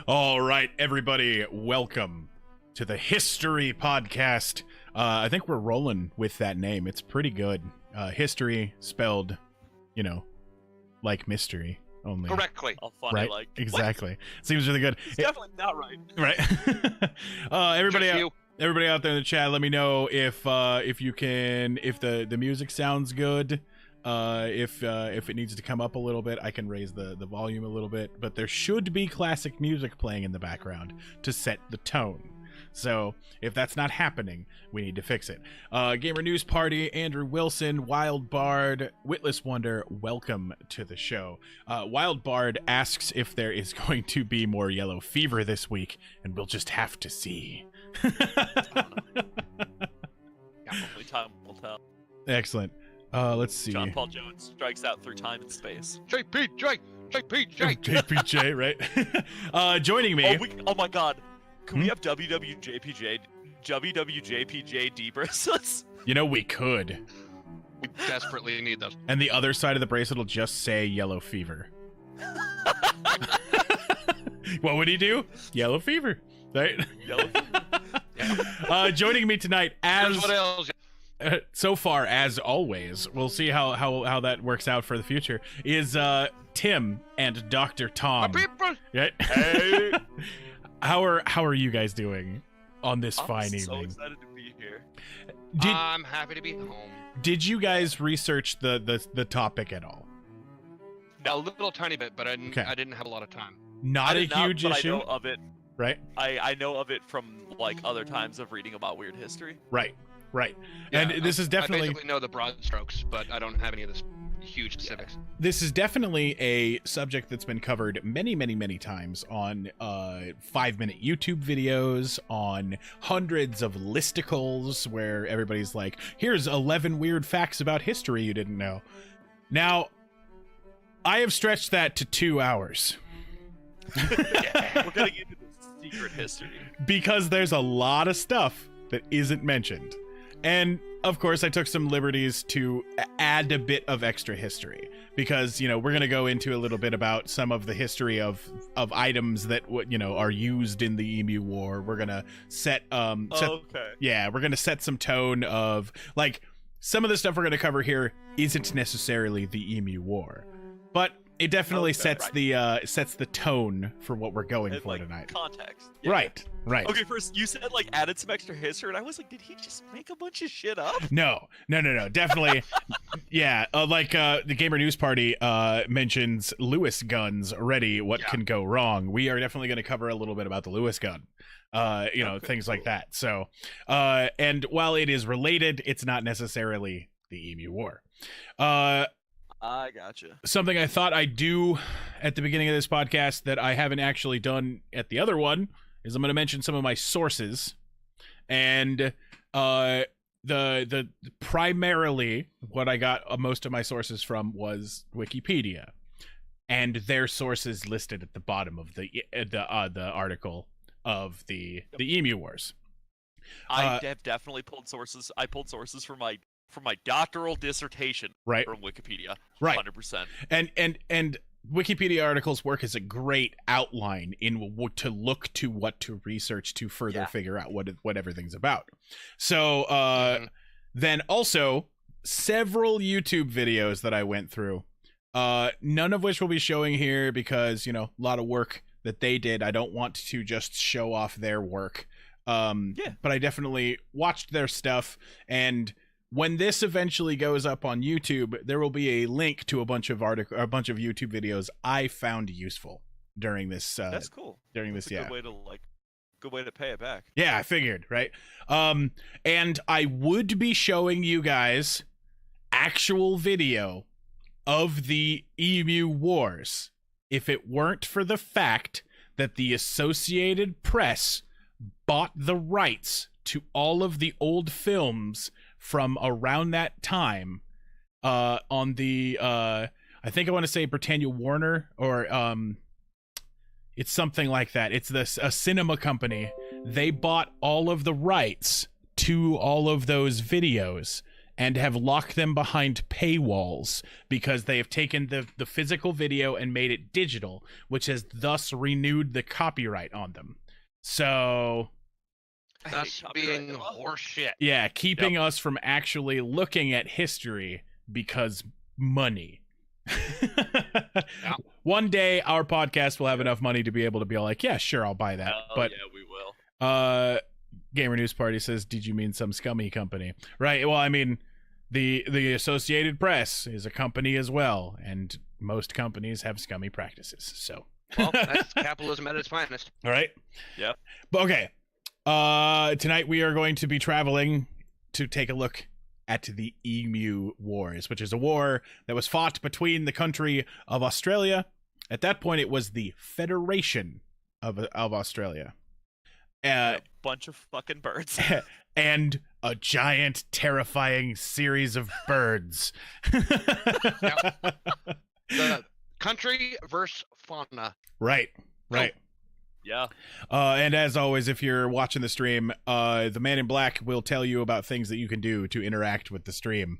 All right, everybody, welcome to the Hystery podcast. I think we're rolling with that name. It's pretty good. History spelled, like mystery only. Correctly. All funny, Right? like Exactly. Seems really good. It's definitely not right. Right. Everybody Just out. you. Everybody out there in the chat, let me know if the music sounds good. If it needs to come up a little bit, I can raise the volume a little bit, but there should be classic music playing in the background to set the tone. So if that's not happening, we need to fix it. Gamer News Party, Andrew Wilson, Wild Bard, Witless Wonder, welcome to the show. Wild Bard asks if there is going to be more yellow fever this week, and we'll just have to see. Only time will tell. Excellent. Let's see. John Paul Jones strikes out through time and space. JPJ! JPJ, right? Joining me. Oh my god. Can we have WWJPJ D bracelets? We could. We desperately need those. And the other side of the bracelet will just say yellow fever. What would he do? Yellow fever, right? Yellow. Joining me tonight, as Here's what else. so far as always, we'll see how that works out for the future, is Tim and Dr. Tom. My people! Right? Hey. How are you guys doing on this fine I'm so evening? excited to be here. I'm happy to be home. Did you guys research the topic at all? A little tiny bit, but I didn't have a lot of time. Not a huge but issue, I know of it. right? I know of it from like other times of reading about weird history. Right. Yeah, And this is definitely I basically know the broad strokes, but I don't have any of the huge specifics. this is definitely a subject that's been covered many times on 5-minute YouTube videos, on hundreds of listicles where everybody's like, here's 11 weird facts about history you didn't know. Now, I have stretched that to 2 hours. Yeah, we're getting into the secret history. Because there's a lot of stuff that isn't mentioned. And of course, I took some liberties to add a bit of extra history because, we're going to go into a little bit about some of the history of items that, are used in the Emu War. We're going to set, Okay. yeah, we're going to set some tone of, like, some of the stuff we're going to cover here isn't necessarily the Emu War, but it definitely sets the tone for what we're going And, for like, tonight. Context. Yeah. Right. Okay, first you said like added some extra history, and I was like, did he just make a bunch of shit up? No, definitely. Yeah, the Gamer News Party mentions Lewis guns already. What can go wrong? We are definitely going to cover a little bit about the Lewis gun. Things like that. So, and while it is related, it's not necessarily the Emu War. I gotcha. Something I thought I'd do at the beginning of this podcast that I haven't actually done at the other one is I'm going to mention some of my sources, and the primarily what I got most of my sources from was Wikipedia, and their sources listed at the bottom of the article of the Emu Wars. I have definitely pulled sources. I pulled sources for my doctoral dissertation Right. from Wikipedia. Right. 100%. And Wikipedia articles work as a great outline in to look to what to research to further figure out what everything's about. So then also several YouTube videos that I went through, none of which we'll be showing here because a lot of work that they did. I don't want to just show off their work. But I definitely watched their stuff, and when this eventually goes up on YouTube, there will be a link to a bunch of YouTube videos I found useful during this. That's cool. During this, Good way to pay it back. Yeah, I figured, right? And I would be showing you guys actual video of the Emu Wars if it weren't for the fact that the Associated Press bought the rights to all of the old films from around that time on the I think I want to say Britannia Warner, or it's something like that. It's a cinema company. They bought all of the rights to all of those videos and have locked them behind paywalls because they have taken the physical video and made it digital, which has thus renewed the copyright on them. So that's being horseshit. Yeah, keeping us from actually looking at history because money. One day our podcast will have enough money to be able to be like, yeah, sure, I'll buy that. But yeah, we will. Gamer News Party says, did you mean some scummy company? Right. Well, I mean, the Associated Press is a company as well, and most companies have scummy practices. So well, that's capitalism at its finest. All right. Yep. But okay. Tonight we are going to be traveling to take a look at the Emu Wars, which is a war that was fought between the country of Australia. At that point, it was the Federation of Australia. A bunch of fucking birds. And a giant, terrifying series of birds. The country versus fauna. Right. Yeah. And as always, if you're watching the stream, the Man in Black will tell you about things that you can do to interact with the stream.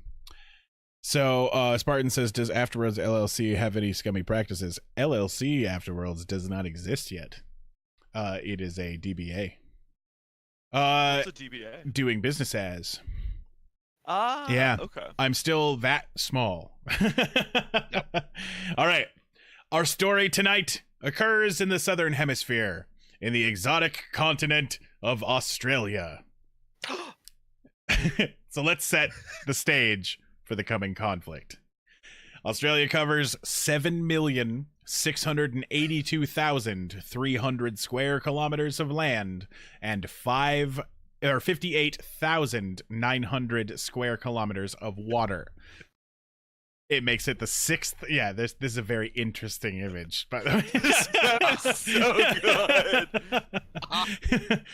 So Spartan says, does Afterworlds LLC have any scummy practices? LLC Afterworlds does not exist yet. It is a DBA. What's a DBA? Doing business as. Yeah. Okay. I'm still that small. Yep. All right. Our story tonight occurs in the Southern Hemisphere, in the exotic continent of Australia. So let's set the stage for the coming conflict. Australia covers 7,682,300 square kilometers of land and 58,900 square kilometers of water. It makes it the sixth. Yeah, this is a very interesting image, by the way. That is so good.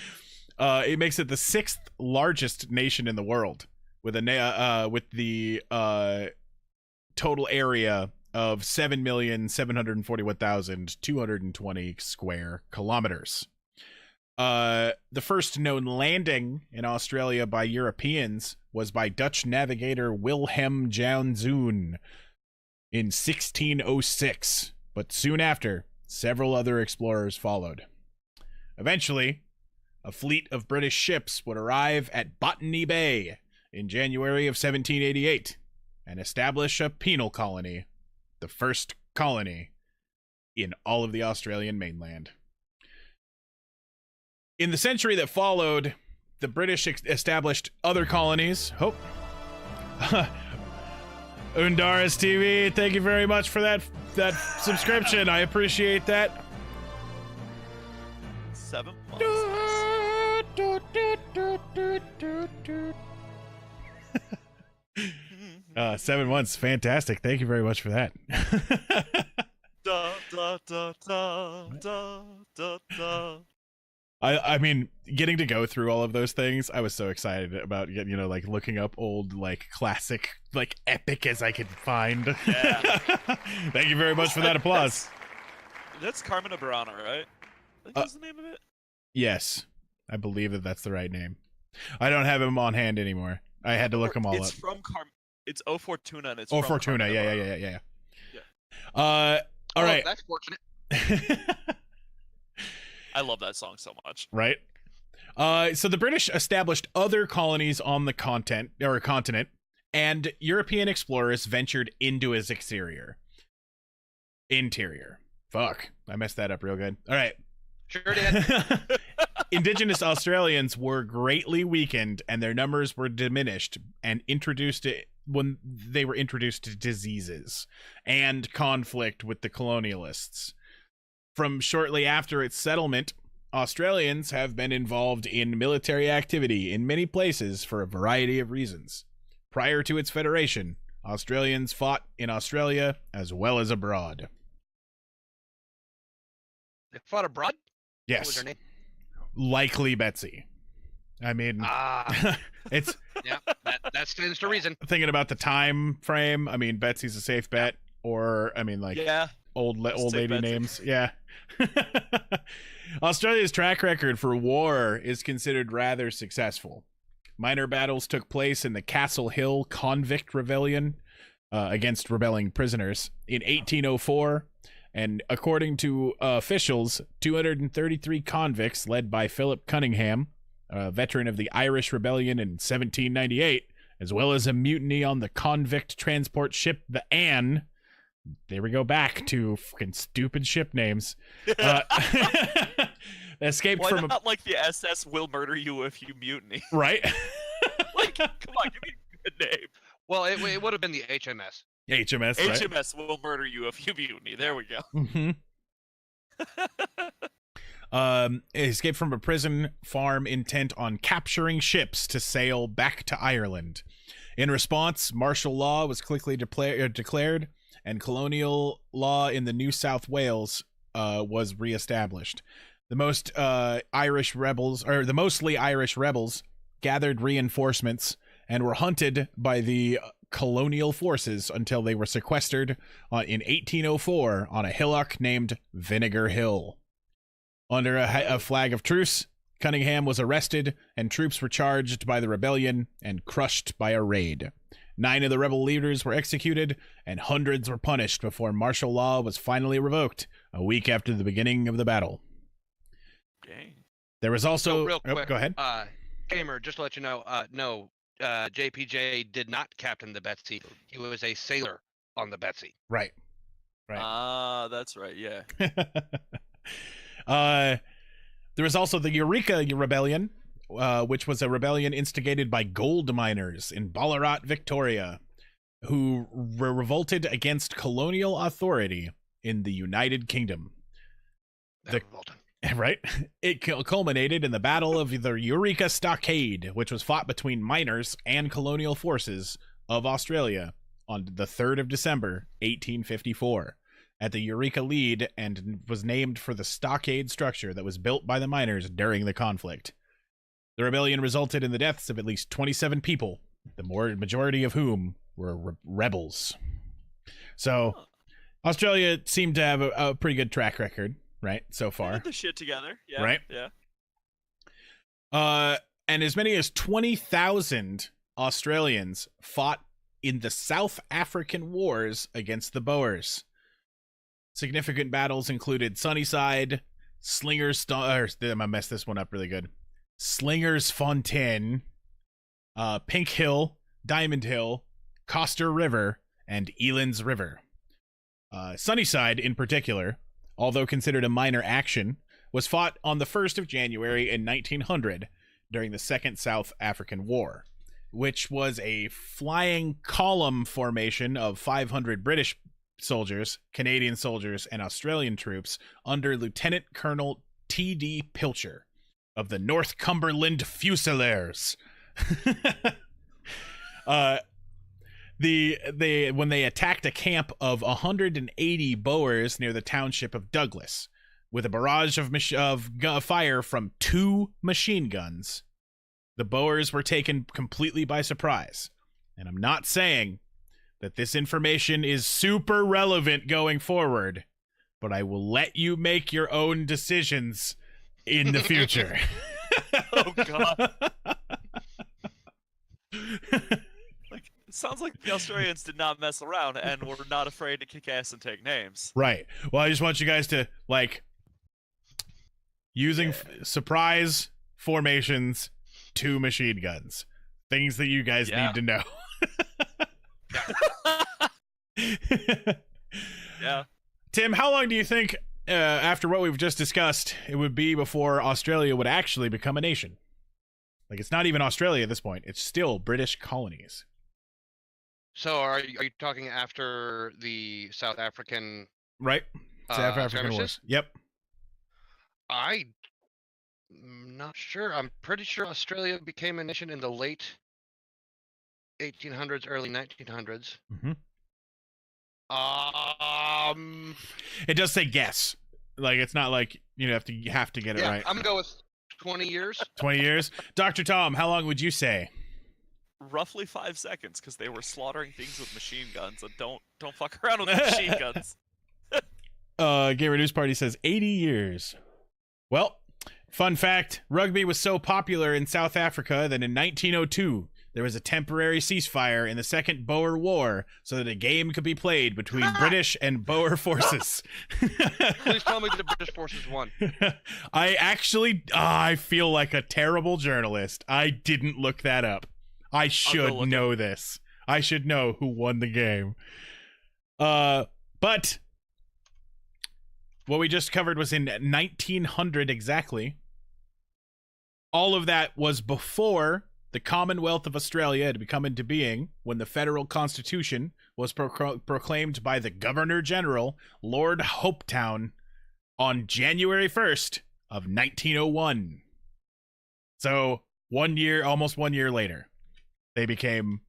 It makes it the sixth largest nation in the world, with the total area of 7,741,220 square kilometers. The first known landing in Australia by Europeans was by Dutch navigator Wilhelm Jan Zoon in 1606, but soon after, several other explorers followed. Eventually, a fleet of British ships would arrive at Botany Bay in January of 1788 and establish a penal colony, the first colony in all of the Australian mainland. In the century that followed, the British established other colonies. Undaris TV, thank you very much for that subscription. I appreciate that. 7 months. 7 months, fantastic. Thank you very much for that. Da, da, da, da, da, da, da. I mean, getting to go through all of those things, I was so excited about, like looking up old, like classic, like epic as I could find. Yeah. Thank you very much for that applause. That's Carmen Burana, right? I think that's the name of it. Yes, I believe that's the right name. I don't have him on hand anymore. I had to look them all up. It's from It's O Fortuna, and it's O from Fortuna. Carmen Yeah. Yeah. All right. That's fortunate. I love that song so much. Right. So the British established other colonies on the continent, and European explorers ventured into its interior. Fuck, I messed that up real good. All right. Sure did. Indigenous Australians were greatly weakened, and their numbers were diminished and when they were introduced to diseases and conflict with the colonialists. From shortly after its settlement, Australians have been involved in military activity in many places for a variety of reasons. Prior to its federation, Australians fought in Australia as well as abroad. They fought abroad? Yes. What was her name? Likely Betsy. I mean, it's... Yeah, that stands to reason. Thinking about the time frame, I mean, Betsy's a safe bet, or, I mean, like... Yeah. Old lady names. Yeah. Australia's track record for war is considered rather successful. Minor battles took place in the Castle Hill Convict Rebellion against rebelling prisoners in 1804. And according to officials, 233 convicts led by Philip Cunningham, a veteran of the Irish Rebellion in 1798, as well as a mutiny on the convict transport ship the Anne. There we go back to fucking stupid ship names. Escaped Why from not like the SS will murder you if you mutiny? Right. Like, come on, give me a good name. Well, it would have been the HMS. HMS, right? HMS will murder you if you mutiny. There we go. Mm-hmm. Escaped from a prison farm intent on capturing ships to sail back to Ireland. In response, martial law was quickly declared, and colonial law in the New South Wales was reestablished. The mostly Irish rebels gathered reinforcements and were hunted by the colonial forces until they were sequestered in 1804 on a hillock named Vinegar Hill. Under a flag of truce, Cunningham was arrested, and troops were charged by the rebellion and crushed by a raid. 9 of the rebel leaders were executed, and hundreds were punished before martial law was finally revoked a week after the beginning of the battle. Dang. There was also... real quick, go ahead. Gamer, just to let you know, no, JPJ did not captain the Betsy. He was a sailor on the Betsy. Right. That's right, yeah. There was also the Eureka Rebellion, which was a rebellion instigated by gold miners in Ballarat, Victoria, who revolted against colonial authority in the United Kingdom. Right? It culminated in the Battle of the Eureka Stockade, which was fought between miners and colonial forces of Australia on the 3rd of December, 1854, at the Eureka Lead, and was named for the stockade structure that was built by the miners during the conflict. The rebellion resulted in the deaths of at least 27 people, the majority of whom were rebels. So, Australia seemed to have a pretty good track record. Right, so far. Get the shit together. Yeah. Right? Yeah. And as many as 20,000 Australians fought in the South African Wars against the Boers. Significant battles included Sunnyside, I'm gonna mess this one up really good. Slingers Fontaine, Pink Hill, Diamond Hill, Coster River, and Elands River. Sunnyside, in particular, although considered a minor action, was fought on the 1st of January in 1900 during the Second South African War, which was a flying column formation of 500 British soldiers, Canadian soldiers, and Australian troops under Lieutenant Colonel T.D. Pilcher of the North Cumberland Fusiliers. When they attacked a camp of 180 Boers near the township of Douglas, with a barrage of fire from 2 machine guns, the Boers were taken completely by surprise. And I'm not saying that this information is super relevant going forward, but I will let you make your own decisions in the future. Oh, God. Sounds like the Australians did not mess around and were not afraid to kick ass and take names. Right. Well, I just want you guys to, using surprise formations, 2 machine guns. Things that you guys need to know. Yeah. Tim, how long do you think, after what we've just discussed, it would be before Australia would actually become a nation? It's not even Australia at this point. It's still British colonies. So are you talking after the South African... Right. South African Wars. Yep. I'm not sure. I'm pretty sure Australia became a nation in the late 1800s, early 1900s. Mm-hmm. It does say guess. It's not like you have to get it right. I'm gonna go with 20 years. 20 years. Dr. Tom, how long would you say? Roughly 5 seconds, because they were slaughtering things with machine guns. And don't fuck around with machine guns. Gamer News Party says 80 years. Well, Fun fact, rugby was so popular in South Africa that in 1902, there was a temporary ceasefire in the Second Boer War so that a game could be played between British and Boer forces. Please tell me the British forces won. I feel like a terrible journalist. I didn't look that up. I should know this. I should know who won the game. But what we just covered was in 1900 exactly. All of that was before the Commonwealth of Australia had come into being, when the federal constitution was proclaimed by the Governor-General, Lord Hopetoun, on January 1st of 1901. So almost 1 year later, they became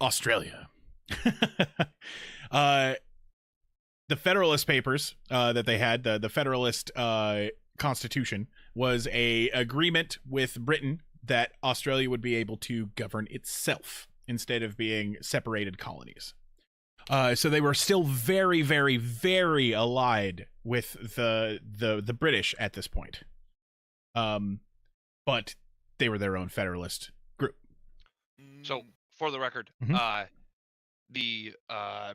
Australia. The Federalist Papers that they had, the Federalist Constitution, was a agreement with Britain that Australia would be able to govern itself instead of being separated colonies. So they were still very, very, very allied with the British at this point. But they were their own federalist group. So, for the record, the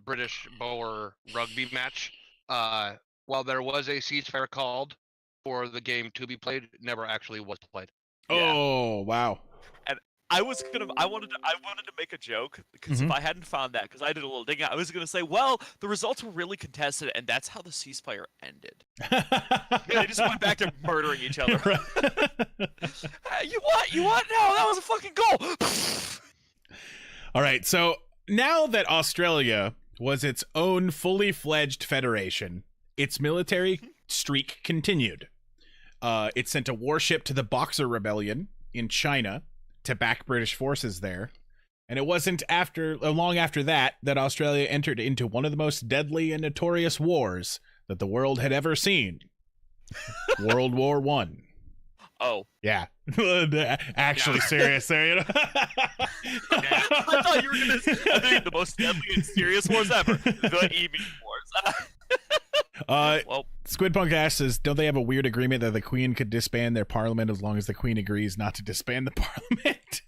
British Boer rugby match, while there was a ceasefire called for the game to be played, never actually was played. Oh, wow. And I wanted to make a joke, because if I hadn't found that, because I did a little digging, I was gonna say, well, the results were really contested, and that's how the ceasefire ended. They just went back to murdering each other. You what? No, that was a fucking goal. All right, so now that Australia was its own fully fledged federation, its military streak continued. It sent a warship to the Boxer Rebellion in China to back British forces there. And it wasn't long after that Australia entered into one of the most deadly and notorious wars that the world had ever seen. World War I. Oh. Yeah. Actually serious there, you know? I thought you were going to say the most deadly and serious wars ever. The Emu Wars. Well, Squidpunk asks, don't they have a weird agreement that the Queen could disband their parliament as long as the Queen agrees not to disband the parliament?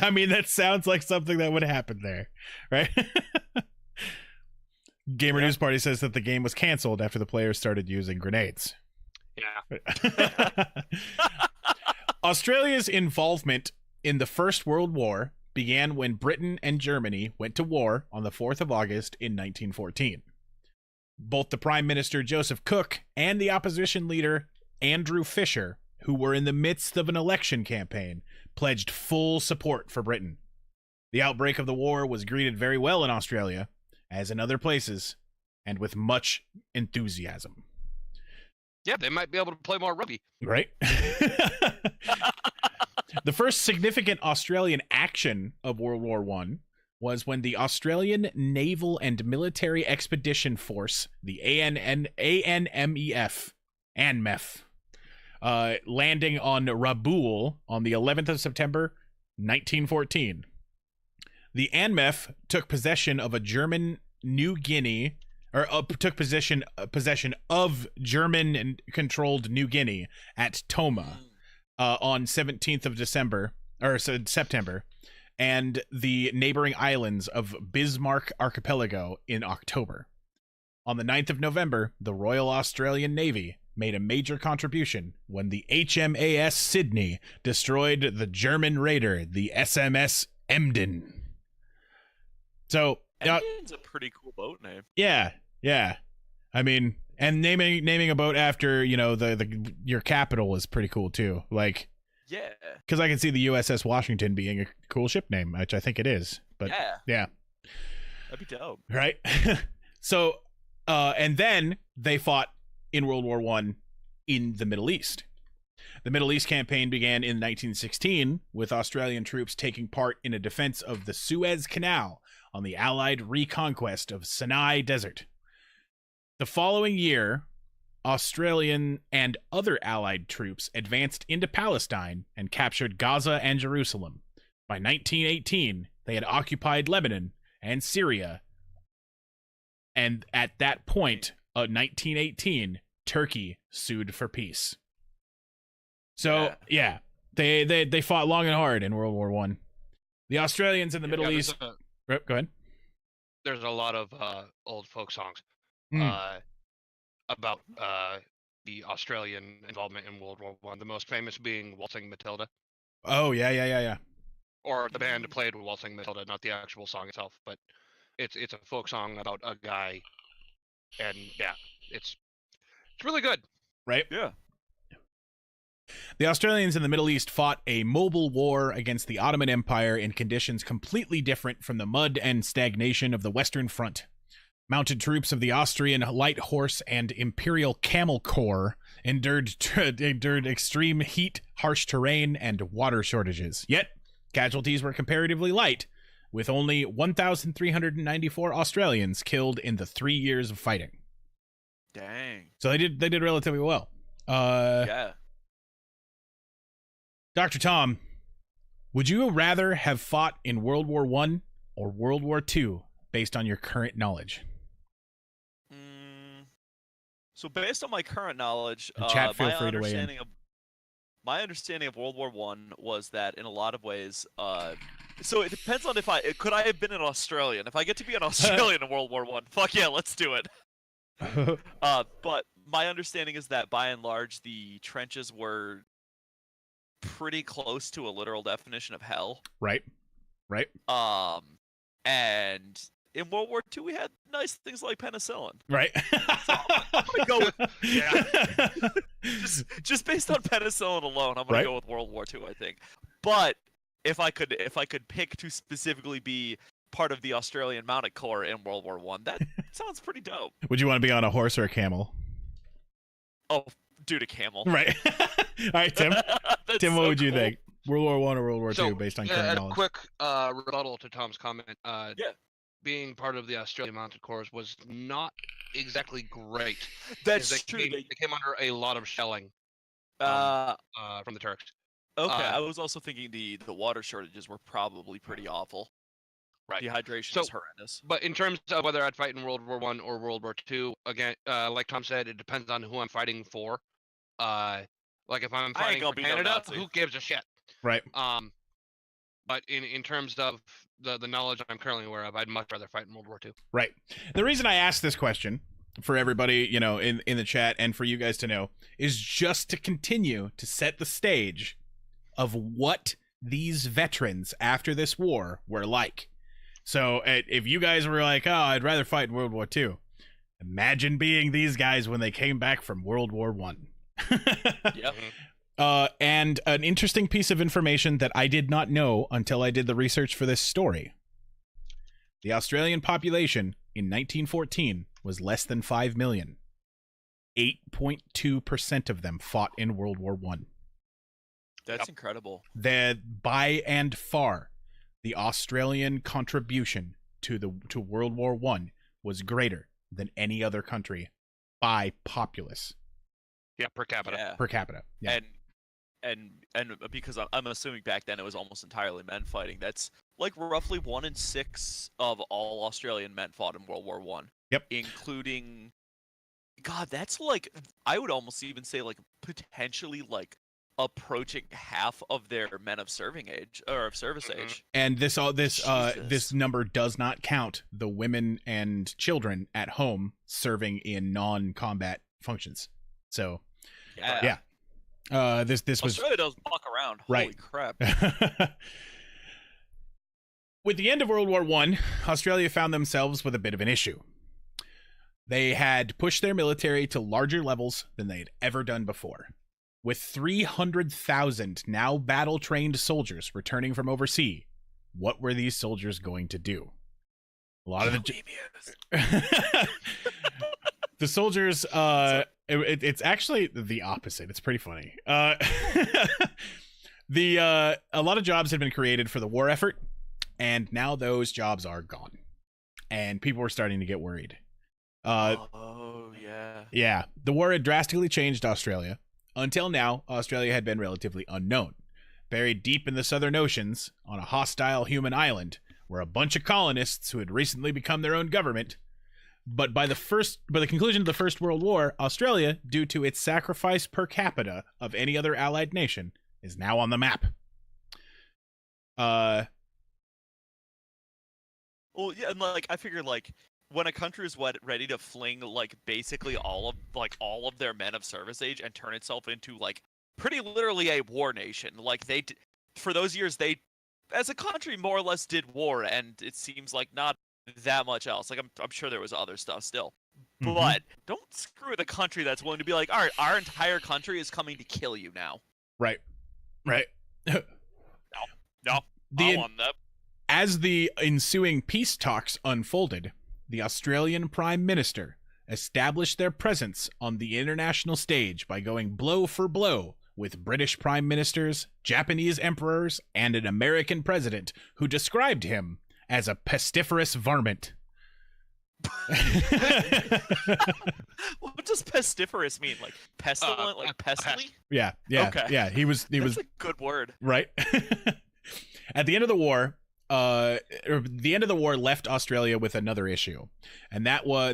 I mean, that sounds like something that would happen there, right? Gamer News Party says that the game was canceled after the players started using grenades. Yeah. Australia's involvement in the First World War began when Britain and Germany went to war on the 4th of August in 1914. Both the Prime Minister Joseph Cook and the opposition leader Andrew Fisher, who were in the midst of an election campaign, pledged full support for Britain. The outbreak of the war was greeted very well in Australia, as in other places, and with much enthusiasm. Yeah, they might be able to play more rugby. Right? The first significant Australian action of World War I was when the Australian Naval and Military Expedition Force, the ANMEF, landing on Rabaul on the 11th of September, 1914. The ANMEF took possession of a German New Guinea, or took possession of German-controlled New Guinea at Toma on 17th of September, and the neighboring islands of Bismarck Archipelago in October. On the 9th of November, the Royal Australian Navy made a major contribution when the HMAS Sydney destroyed the German raider, the SMS Emden. So, Emden's a pretty cool boat name. Yeah. I mean, and naming a boat after, you know, your capital is pretty cool too. Like, yeah, because I can see the USS Washington being a cool ship name, which I think it is. But yeah, that'd be dope, right? So, and then they fought in World War I in the Middle East. The Middle East campaign began in 1916 with Australian troops taking part in a defense of the Suez Canal on the Allied reconquest of Sinai Desert. The following year, Australian and other Allied troops advanced into Palestine and captured Gaza and Jerusalem. By 1918, they had occupied Lebanon and Syria. And at that point, 1918, Turkey sued for peace. So yeah, they fought long and hard in World War One. The Australians in the Middle East. Go ahead. There's a lot of old folk songs about the Australian involvement in World War One. The most famous being "Waltzing Matilda." Oh yeah. Or the band played "Waltzing Matilda," not the actual song itself, but it's a folk song about a guy, and yeah, it's really good. Right? Yeah. The Australians in the Middle East fought a mobile war against the Ottoman Empire in conditions completely different from the mud and stagnation of the Western Front. Mounted troops of the Austrian Light Horse and Imperial Camel Corps endured extreme heat, harsh terrain, and water shortages. Yet, casualties were comparatively light, with only 1,394 Australians killed in the 3 years of fighting. Dang. So they did relatively well. Yeah. Dr. Tom, would you rather have fought in World War I or World War II based on your current knowledge? So based on my current knowledge, chat, feel free to weigh in. My understanding of World War I was that in a lot of ways, so it depends on could I have been an Australian? If I get to be an Australian in World War I, fuck yeah, let's do it. But my understanding is that by and large, the trenches were pretty close to a literal definition of hell. Right. And in World War II, we had nice things like penicillin. Right. So I'm gonna go with just based on penicillin alone, I'm gonna go with World War II, I think. But if I could pick to specifically be part of the Australian Mounted Corps in World War I, that sounds pretty dope. Would you want to be on a horse or a camel? Oh, dude, a camel. Right. All right, Tim. Tim, what would you think? World War I or World War II based on current knowledge? A quick rebuttal to Tom's comment. Being part of the Australian Mounted Corps was not exactly great. That's true. They came under a lot of shelling from the Turks. Okay, I was also thinking the water shortages were probably pretty awful. Right. Dehydration is horrendous. But in terms of whether I'd fight in World War I or World War II, again, like Tom said, it depends on who I'm fighting for. Like if I'm fighting for Canada, who gives a shit? Right. But in terms of the knowledge I'm currently aware of, I'd much rather fight in World War II. Right. The reason I asked this question for everybody, in the chat and for you guys to know, is just to continue to set the stage of what these veterans after this war were like. So if you guys were like, oh, I'd rather fight in World War II, imagine being these guys when they came back from World War I. Yep. And an interesting piece of information that I did not know until I did the research for this story. The Australian population in 1914 was less than 5 million. 8.2% of them fought in World War I. That's incredible. By and far, the Australian contribution to World War I was greater than any other country by populace. Yeah, per capita. Yeah. Per capita. Yeah. And because I'm assuming back then it was almost entirely men fighting. That's like roughly 1 in 6 of all Australian men fought in World War I. Yep. Including, God, that's like, I would almost even say like potentially like approaching half of their men of serving age or of service age. And this number does not count the women and children at home serving in non-combat functions. So yeah. This was Australia does fuck around. Right. Holy crap. With the end of World War I, Australia found themselves with a bit of an issue. They had pushed their military to larger levels than they had ever done before. With 300,000 now battle-trained soldiers returning from overseas, what were these soldiers going to do? A lot of the soldiers, it's actually the opposite. It's pretty funny. A lot of jobs had been created for the war effort, and now those jobs are gone, and people were starting to get worried. Yeah, the war had drastically changed Australia. Until now, Australia had been relatively unknown. Buried deep in the southern oceans, on a hostile human island, were a bunch of colonists who had recently become their own government. But by the conclusion of the First World War, Australia, due to its sacrifice per capita of any other Allied nation, is now on the map. Well, yeah, and like I figure like when a country is ready to fling like basically all of their men of service age and turn itself into like pretty literally a war nation, like for those years they as a country more or less did war, and it seems like not that much else. Like I'm sure there was other stuff still, but don't screw with a country that's willing to be like, all right, our entire country is coming to kill you now. Right. No, I want that. As the ensuing peace talks unfolded, the Australian Prime Minister established their presence on the international stage by going blow for blow with British prime ministers, Japanese emperors, and an American president who described him as a pestiferous varmint. What does pestiferous mean? Like pestilent, like pestily? Yeah. Okay. Yeah, he was That's a good word. Right. At the end of the war, the end of the war left Australia with another issue, and that was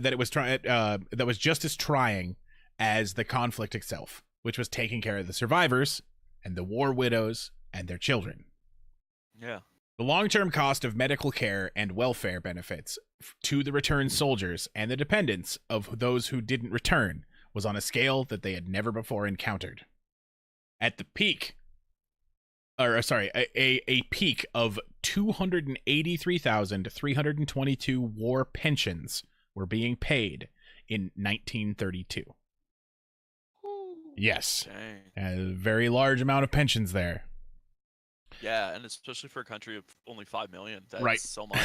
just as trying as the conflict itself, which was taking care of the survivors and the war widows and their children. Yeah. The long-term cost of medical care and welfare benefits to the returned soldiers and the dependents of those who didn't return was on a scale that they had never before encountered. At the peak, a peak of 283,322 war pensions were being paid in 1932. Ooh, yes. dang. A very large amount of pensions there. Yeah, and especially for a country of only 5 million, that's right. so much.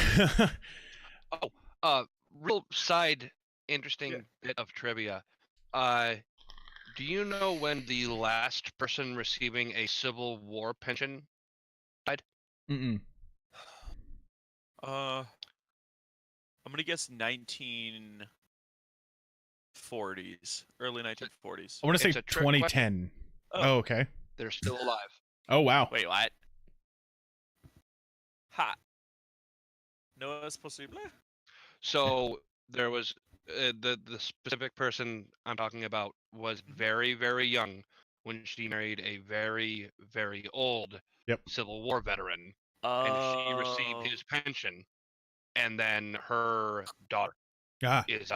Real side interesting bit of trivia. Do you know when the last person receiving a Civil War pension died? Mm-mm. I'm gonna guess 1940s, early 1940s. I want to say 2010. Oh, okay. They're still alive. Oh, wow. Wait, what? Ha. No es posible? So there was the specific person I'm talking about was very, very young when she married a very, very old Civil War veteran, and she received his pension, and then her daughter is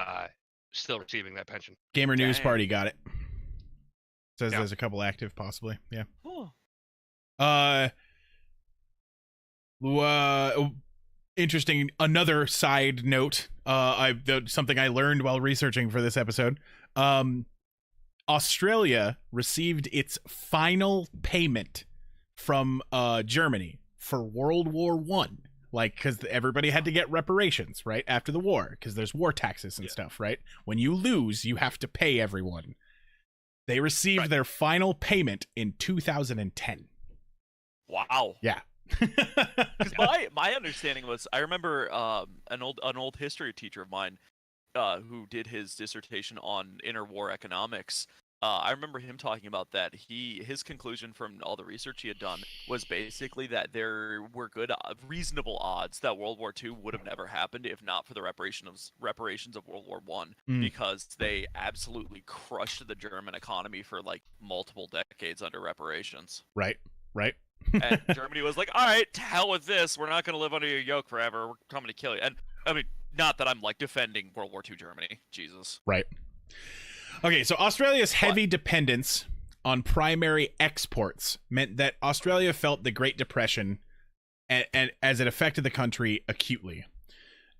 still receiving that pension. Gamer News Party got it. Says there's a couple active, possibly. Yeah. Interesting. Another side note. Something I learned while researching for this episode. Australia received its final payment from Germany for World War One. Like, because everybody had to get reparations, right, after the war, because there's war taxes and stuff, right? When you lose, you have to pay everyone. They received their final payment in 2010. Wow. Yeah. Because my understanding was, I remember an old history teacher of mine who did his dissertation on interwar economics. I remember him talking about that. His conclusion from all the research he had done was basically that there were reasonable odds that World War II would have never happened if not for the reparations of World War One, because they absolutely crushed the German economy for like multiple decades under reparations. Right. And Germany was like, all right, to hell with this. We're not going to live under your yoke forever. We're coming to kill you. And I mean, not that I'm like defending World War II Germany. Jesus. Right. Okay, so Australia's heavy dependence on primary exports meant that Australia felt the Great Depression and as it affected the country acutely.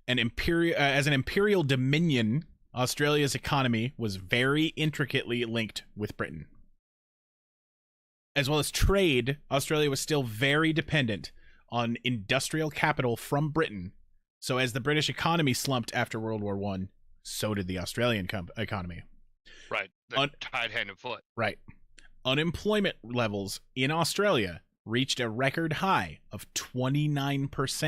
As an imperial dominion, Australia's economy was very intricately linked with Britain. As well as trade, Australia was still very dependent on industrial capital from Britain. So as the British economy slumped after World War I, so did the Australian economy. Right. They're tied hand and foot. Right. Unemployment levels in Australia reached a record high of 29%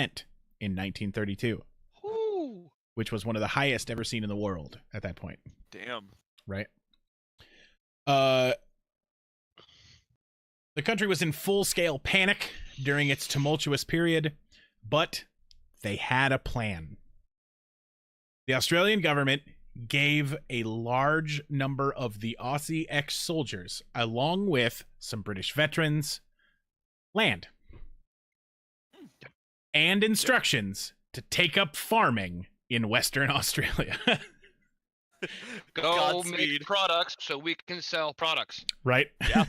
in 1932. Ooh. Which was one of the highest ever seen in the world at that point. Damn. Right. The country was in full-scale panic during its tumultuous period, but they had a plan. The Australian government gave a large number of the Aussie ex-soldiers, along with some British veterans, land and instructions to take up farming in Western Australia. Go make products so we can sell products. Right? Yeah.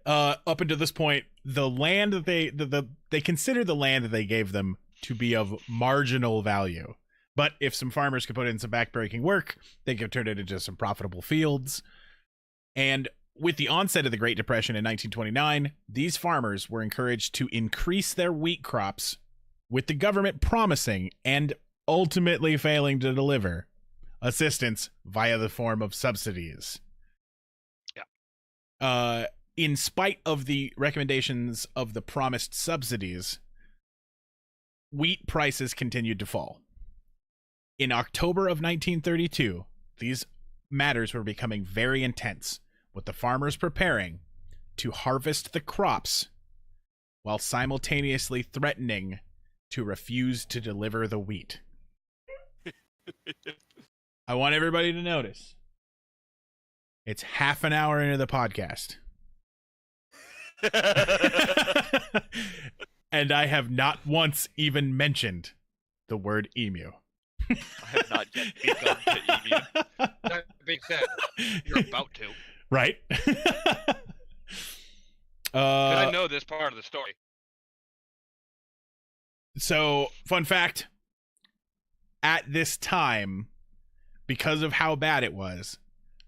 Up until this point, the land that they consider the land that they gave them to be of marginal value. But if some farmers could put in some backbreaking work, they could turn it into some profitable fields. And with the onset of the Great Depression in 1929, these farmers were encouraged to increase their wheat crops, with the government promising and ultimately failing to deliver assistance via the form of subsidies. Yeah. In spite of the recommendations of the promised subsidies, wheat prices continued to fall. In October of 1932, these matters were becoming very intense, with the farmers preparing to harvest the crops while simultaneously threatening to refuse to deliver the wheat. I want everybody to notice. It's half an hour into the podcast. And I have not once even mentioned the word emu. I have not yet begun to emu. That being said, you're about to. Right? I know this part of the story. So, fun fact. At this time, because of how bad it was,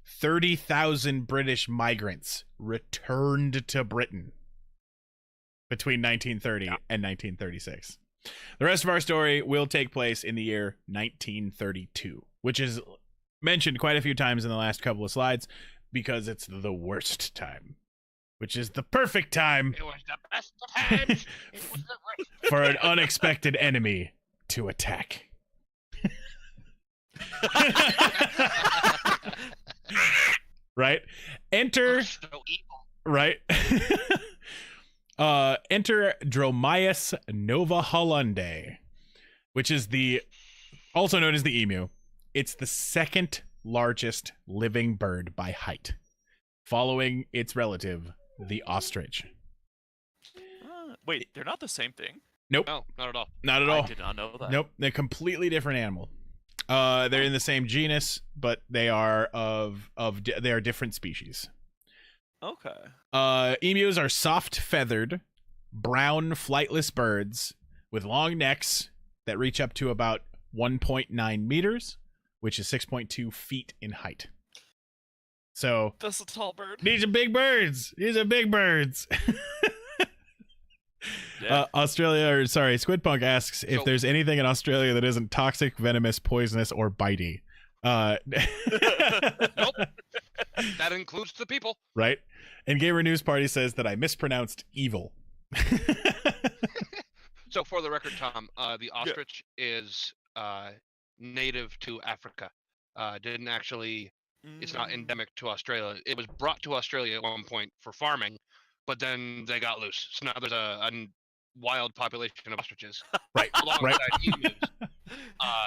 30,000 British migrants returned to Britain between 1930 and 1936. The rest of our story will take place in the year 1932, which is mentioned quite a few times in the last couple of slides because it's the worst time, which is the perfect time It was the best of times. It was the worst. for an unexpected enemy to attack. Right? Enter So evil. right. Enter Dromaeus nova hollande, which is also known as the emu. It's the second largest living bird by height, following its relative, the ostrich. Wait, they're not the same thing? Nope. No, not at all. Not at all. I did not know that. Nope, they're a completely different animal. They're in the same genus, but they are they are different species. Okay. Emus are soft-feathered, brown, flightless birds with long necks that reach up to about 1.9 meters, which is 6.2 feet in height. So That's a tall bird. these are big birds. These are big birds. Yeah. Squidpunk asks if So- there's anything in Australia that isn't toxic, venomous, poisonous, or bitey. Nope. That includes the people. Right? And Gamer News Party says that I mispronounced evil. So for the record, Tom, the ostrich is native to Africa. Didn't actually. It's not endemic to Australia. It was brought to Australia at one point for farming, but then they got loose. So now there's a wild population of ostriches. Right. Alongside emus.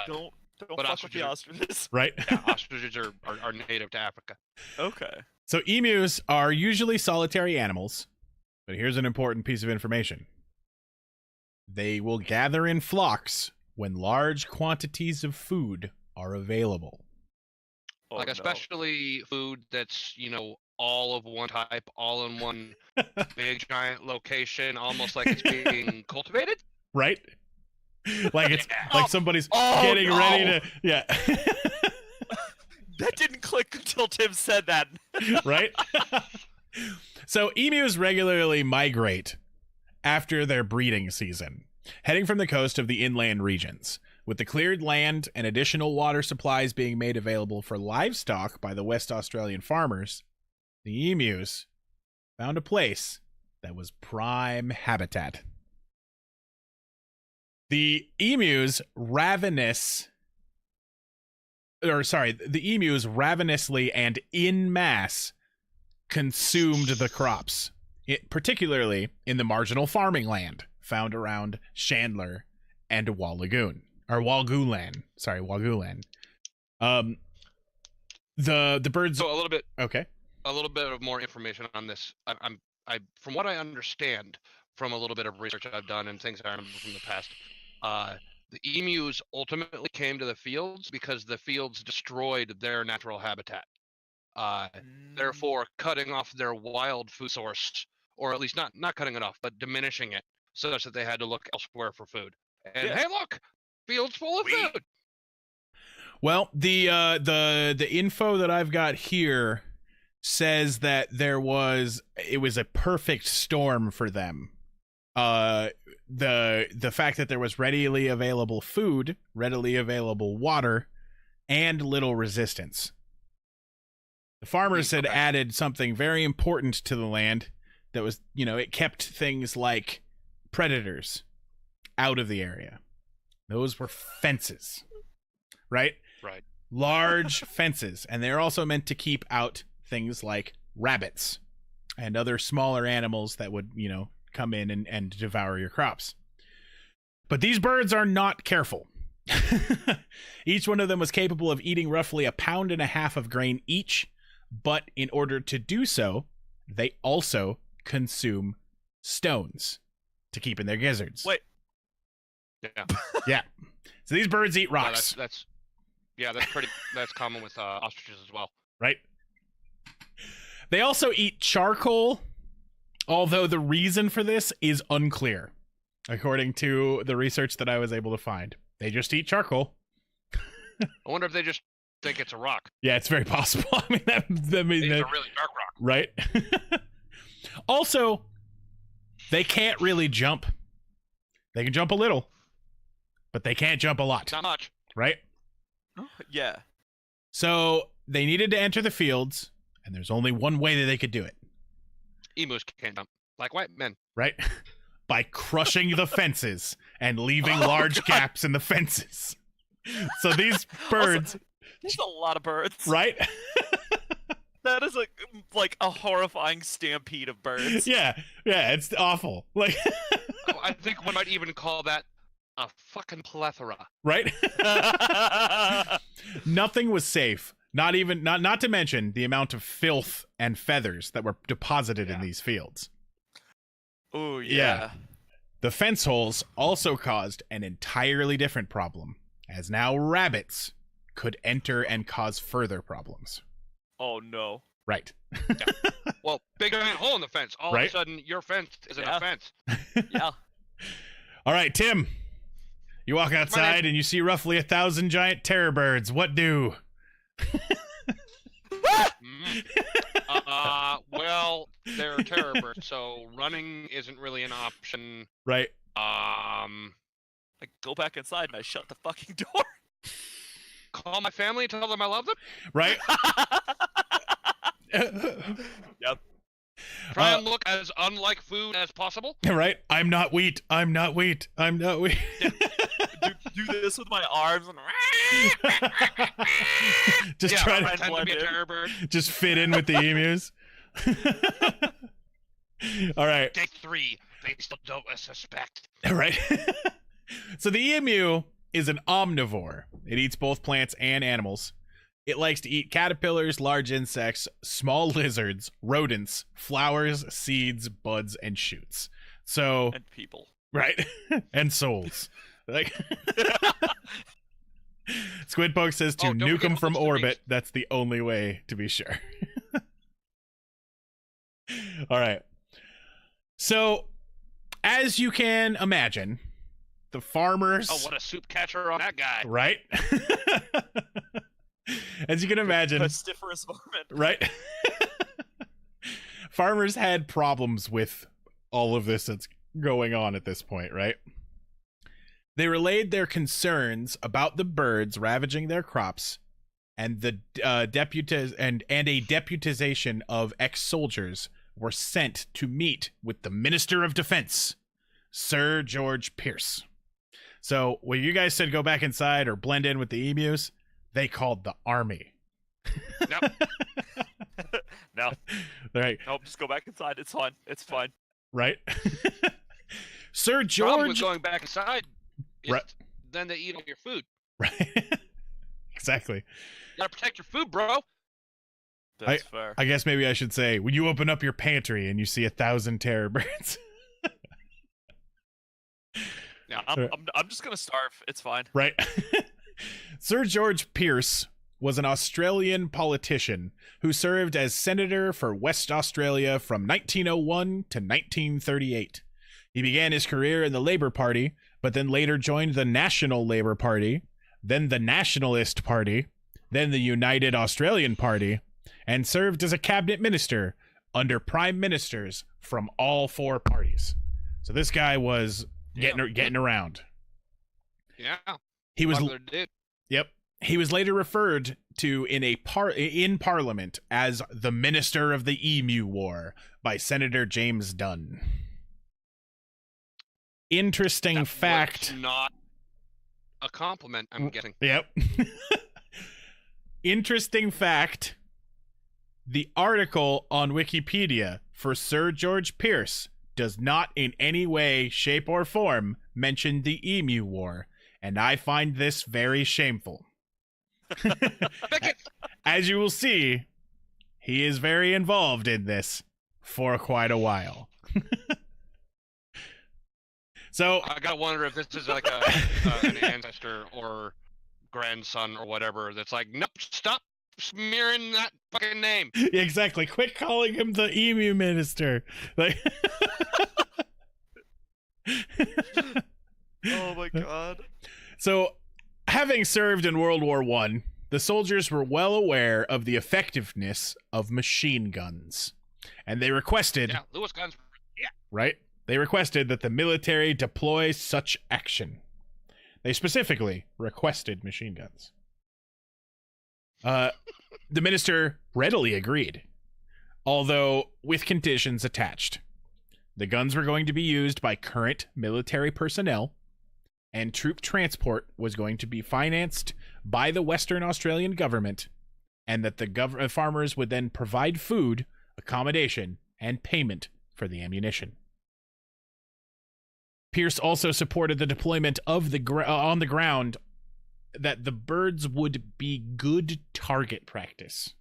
Don't but fuck with the ostriches. Right? Yeah, ostriches are native to Africa. Okay. So emus are usually solitary animals, but here's an important piece of information. They will gather in flocks when large quantities of food are available. Oh, Like no. especially food that's, all of one type, all in one big giant location, almost like it's being cultivated. Right? Like it's Yeah. like somebody's Oh, getting no. ready to That didn't click until Tim said that. right? So emus regularly migrate after their breeding season, heading from the coast of the inland regions. With the cleared land and additional water supplies being made available for livestock by the West Australian farmers, the emus found a place that was prime habitat. The emus ravenously and in mass consumed the crops, particularly in the marginal farming land found around Chandler and Walgoon. The birds. So a little bit. Okay. A little bit of more information on this. I from what I understand from a little bit of research I've done and things I remember from the past, the emus ultimately came to the fields because the fields destroyed their natural habitat. Therefore, cutting off their wild food source, or at least not cutting it off, but diminishing it, such that they had to look elsewhere for food. And hey, look, fields full of food. Well, the info that I've got here says that it was a perfect storm for them. The fact that there was readily available food, readily available water, and little resistance. The farmers had added something very important to the land that was, it kept things like predators out of the area. Those were fences, right? Right. Large fences. And they're also meant to keep out things like rabbits and other smaller animals that would, come in and devour your crops. But these birds are not careful. Each one of them was capable of eating roughly 1.5 pounds of grain each, but in order to do so, they also consume stones to keep in their gizzards. Wait. Yeah. Yeah. So these birds eat rocks. That's common with ostriches as well. Right. They also eat charcoal, although the reason for this is unclear, according to the research that I was able to find. They just eat charcoal. I wonder if they just think it's a rock. Yeah, it's very possible. I mean, it's a really dark rock. Right? Also, they can't really jump. They can jump a little, but they can't jump a lot. Not much. Right? Yeah. So they needed to enter the fields, and there's only one way that they could do it. Emus can't jump like white men. Right? By crushing the fences and leaving large gaps in the fences. So these birds... Also, there's a lot of birds. Right? That is like a horrifying stampede of birds. Yeah, it's awful. Like, I think one might even call that a fucking plethora. Right? Nothing was safe. Not to mention the amount of filth and feathers that were deposited in these fields. Oh, yeah. The fence holes also caused an entirely different problem, as now rabbits could enter and cause further problems. Oh, no. Right. Yeah. Well, big giant hole in the fence. All of a sudden, your fence isn't a fence. Yeah. All right, Tim. You walk outside and you see roughly 1,000 giant terror birds. What do? Well, they're terror birds, so running isn't really an option. Right. I go back inside and I shut the fucking door. Call my family and tell them I love them? Right? Yep. Try and look as unlike food as possible. Right? I'm not wheat. I'm not wheat. I'm not wheat. Do this with my arms and just try to pretend to be a terror bird. Just fit in with the emus. All right. Day 3. They still don't suspect. Right. So the emu is an omnivore. It eats both plants and animals. It likes to eat caterpillars, large insects, small lizards, rodents, flowers, seeds, buds, and shoots. So and people. Right. And souls. Like Squidpoke says to nuke them from orbit. That's the only way to be sure. All right. So, as you can imagine, the farmers... Oh, what a soup catcher on that guy. Right? As you can imagine... Pestiferous varmint. Right? Farmers had problems with all of this that's going on at this point, right? They relayed their concerns about the birds ravaging their crops and the a deputization of ex-soldiers were sent to meet with the Minister of Defense, Sir George Pierce. So when you guys said go back inside or blend in with the emus, they called the army. Nope. No. Right. Nope, just go back inside. It's fine. It's fine. Right? Sir Problem with George... going back inside is right. then they eat all your food. Right. exactly. Gotta protect your food, bro. That's fair. I guess maybe I should say, when you open up your pantry and you see 1,000 terror birds. Yeah, I'm just gonna starve. It's fine. Right. Sir George Pierce was an Australian politician who served as senator for West Australia from 1901 to 1938. He began his career in the Labour Party, but then later joined the National Labour Party, then the Nationalist Party, then the United Australian Party, and served as a cabinet minister under prime ministers from all four parties. So this guy was getting around. Yeah. He was dude. Yep. He was later referred to in Parliament as the Minister of the Emu War by Senator James Dunn. Interesting fact. Not a compliment, I'm guessing. Yep. Interesting fact. The article on Wikipedia for Sir George Pierce does not in any way, shape, or form mention the Emu War, and I find this very shameful. As you will see, he is very involved in this for quite a while. So I gotta wonder if this is like an ancestor or grandson or whatever that's like, nope, stop smearing that fucking name. Exactly. Quit calling him the Emu Minister. Like, oh my god. So, having served in World War I, the soldiers were well aware of the effectiveness of machine guns, and they requested. Yeah, Lewis guns. Yeah. Right. They requested that the military deploy such action. They specifically requested machine guns. The minister readily agreed, although with conditions attached. The guns were going to be used by current military personnel, and troop transport was going to be financed by the Western Australian government, and that the farmers would then provide food, accommodation, and payment for the ammunition. Pierce also supported the deployment of on the ground that the birds would be good target practice.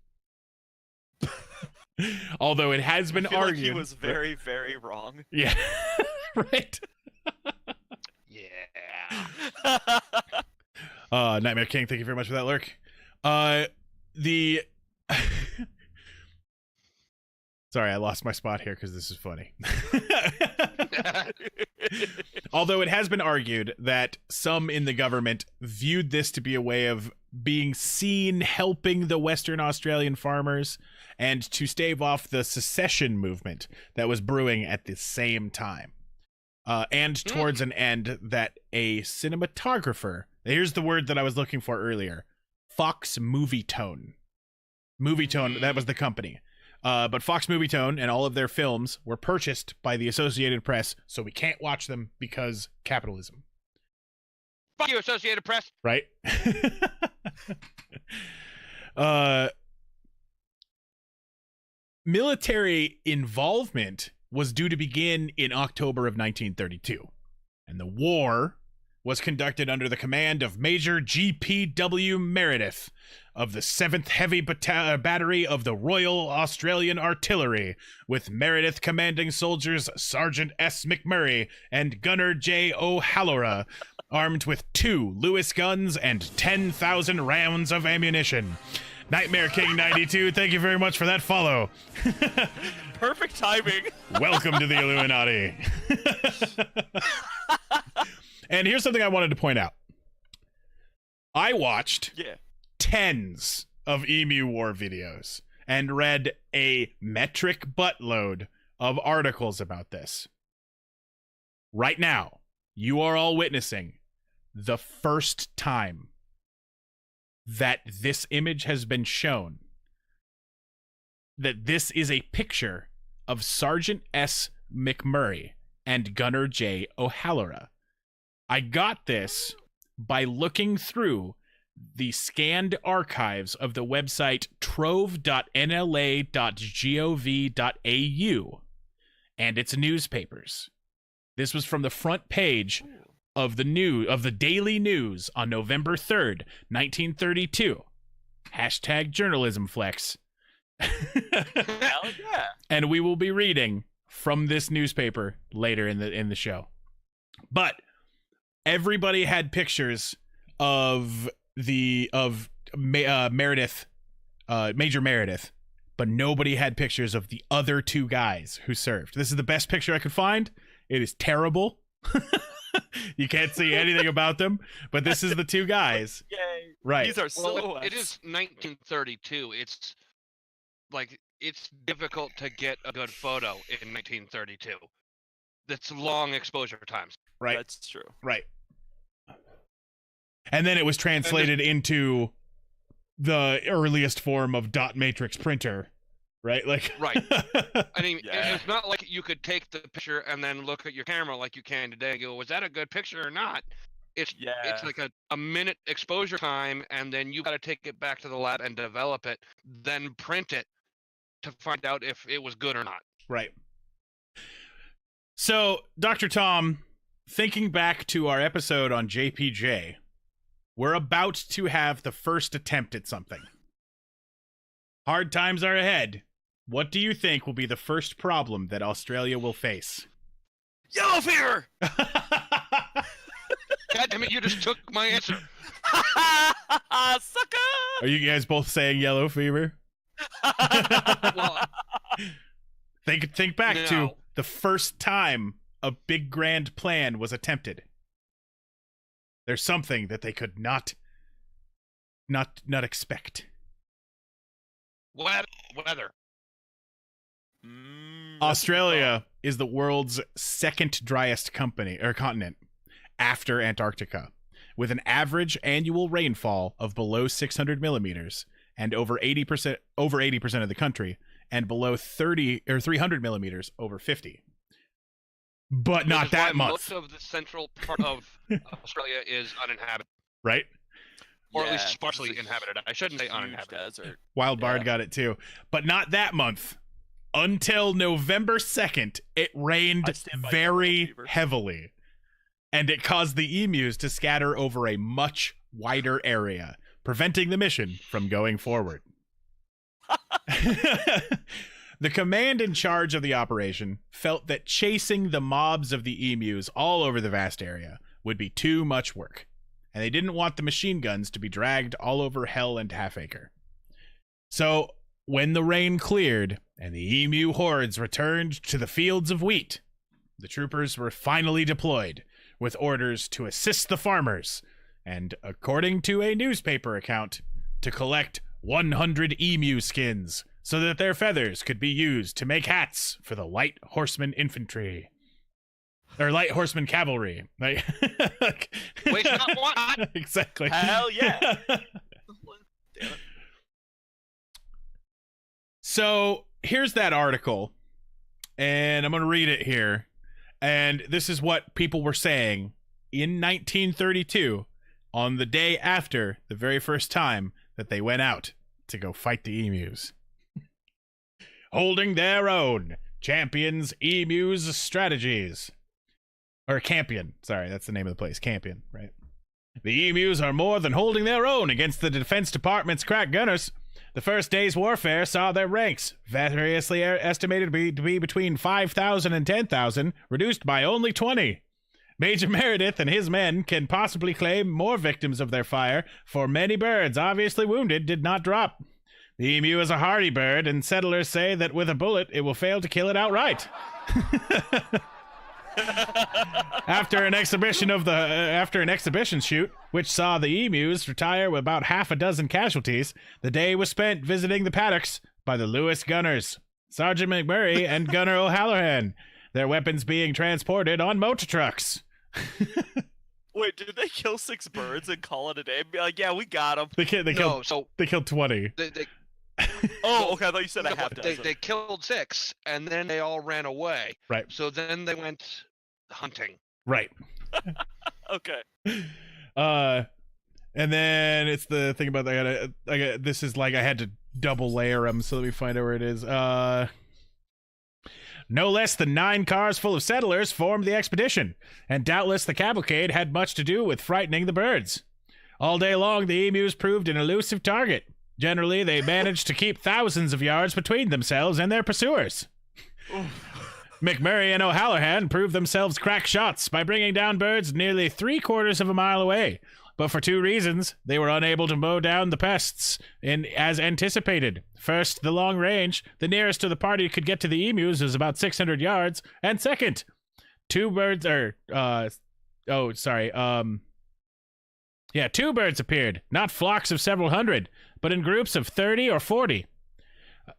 Although it has been argued. Like he was very, very wrong. Yeah. Right. Yeah. Nightmare King, thank you very much for that lurk. Sorry, I lost my spot here because this is funny. Although it has been argued that some in the government viewed this to be a way of being seen helping the Western Australian farmers and to stave off the secession movement that was brewing at the same time. And towards an end that a cinematographer, here's the word that I was looking for earlier, Fox Movietone, that was the company. But Fox Movietone and all of their films were purchased by the Associated Press, so we can't watch them because capitalism. Fuck you, Associated Press. Right? Military involvement was due to begin in October of 1932, and the war was conducted under the command of Major G.P.W. Meredith of the 7th Heavy Battery of the Royal Australian Artillery, with Meredith commanding soldiers Sergeant S. McMurray and Gunner J. O'Halloran, armed with 2 Lewis guns and 10,000 rounds of ammunition. Nightmare King 92, thank you very much for that follow. Perfect timing. Welcome to the Illuminati. And here's something I wanted to point out. I watched tens of Emu War videos and read a metric buttload of articles about this. Right now, you are all witnessing the first time that this image has been shown, that this is a picture of Sergeant S. McMurray and Gunner J. O'Halloran. I got this by looking through the scanned archives of the website trove.nla.gov.au and its newspapers. This was from the front page of the Daily News on November 3rd, 1932. Hashtag journalism flex. Hell yeah. And we will be reading from this newspaper later in the show. But everybody had pictures of Meredith, Major Meredith, but nobody had pictures of the other two guys who served. This is the best picture I could find. It is terrible. You can't see anything about them, but this is the two guys. Yay. Right. These are silhouettes. It is 1932. It's difficult to get a good photo in 1932. That's long exposure times. Right. That's true. Right. And then it was translated into the earliest form of dot matrix printer, right? Like, right. I mean, Yeah. it's not like you could take the picture and then look at your camera like you can today and go, was that a good picture or not? It's like a minute exposure time, and then you got to take it back to the lab and develop it, then print it to find out if it was good or not. Right. So, Dr. Tom, thinking back to our episode on JPJ, we're about to have the first attempt at something. Hard times are ahead. What do you think will be the first problem that Australia will face? Yellow fever! God damn it, you just took my answer. Sucker! Are you guys both saying yellow fever? Well, Think back to no. the first time a big grand plan was attempted. There's something that they could not expect. Weather. Australia is the world's second driest continent after Antarctica, with an average annual rainfall of below 600 millimeters and over 80% of the country, and below 30 or 300 millimeters over 50. But not that month. Most of the central part of Australia is uninhabited, Right? or at least sparsely inhabited. I shouldn't say huge uninhabited. desert. Wild Bard Yeah. got it too. But not that month. Until November 2nd, it rained I stand by very yellow fever. heavily. And it caused the emus to scatter over a much wider area, preventing the mission from going forward. The command in charge of the operation felt that chasing the mobs of the emus all over the vast area would be too much work, and they didn't want the machine guns to be dragged all over Hell and Halfacre. So, when the rain cleared and the emu hordes returned to the fields of wheat, the troopers were finally deployed with orders to assist the farmers and, according to a newspaper account, to collect 100 emu skins so that their feathers could be used to make hats for the light horseman infantry. Or light horseman cavalry. Like, Waste not, want not. Exactly. Hell yeah. Damn it. So here's that article, and I'm going to read it here. And this is what people were saying in 1932 on the day after the very first time that they went out to go fight the emus. Holding their own, champions emus strategies. Or Campion. Sorry, that's the name of the place. Campion, right? The emus are more than holding their own against the Defense Department's crack gunners. The first day's warfare saw their ranks, variously estimated to be between 5,000 and 10,000, reduced by only 20. Major Meredith and his men can possibly claim more victims of their fire, for many birds, obviously wounded, did not drop. The emu is a hardy bird, and settlers say that with a bullet, it will fail to kill it outright. After an exhibition shoot, which saw the emus retire with about half a dozen casualties, the day was spent visiting the paddocks by the Lewis gunners, Sergeant McMurray and Gunner O'Halloran, their weapons being transported on motor trucks. Wait, did they kill 6 birds and call it a day and be like, yeah, we got them? They killed 20. Oh, okay, I thought you said a half dozen. They killed 6, and then they all ran away. Right. So then they went hunting. Right. Okay. And then it's the thing about I got this is like I had to double layer them, so let me find out where it is. No less than 9 cars full of settlers formed the expedition, and doubtless the cavalcade had much to do with frightening the birds. All day long, the emus proved an elusive target. Generally, they managed to keep thousands of yards between themselves and their pursuers. McMurray and O'Halloran proved themselves crack shots by bringing down birds nearly 3/4 of a mile away. But for 2 reasons, they were unable to mow down the pests as anticipated. First, the long range. The nearest to the party could get to the emus was about 600 yards. And second, 2 birds appeared, not flocks of several hundred, but in groups of 30 or 40.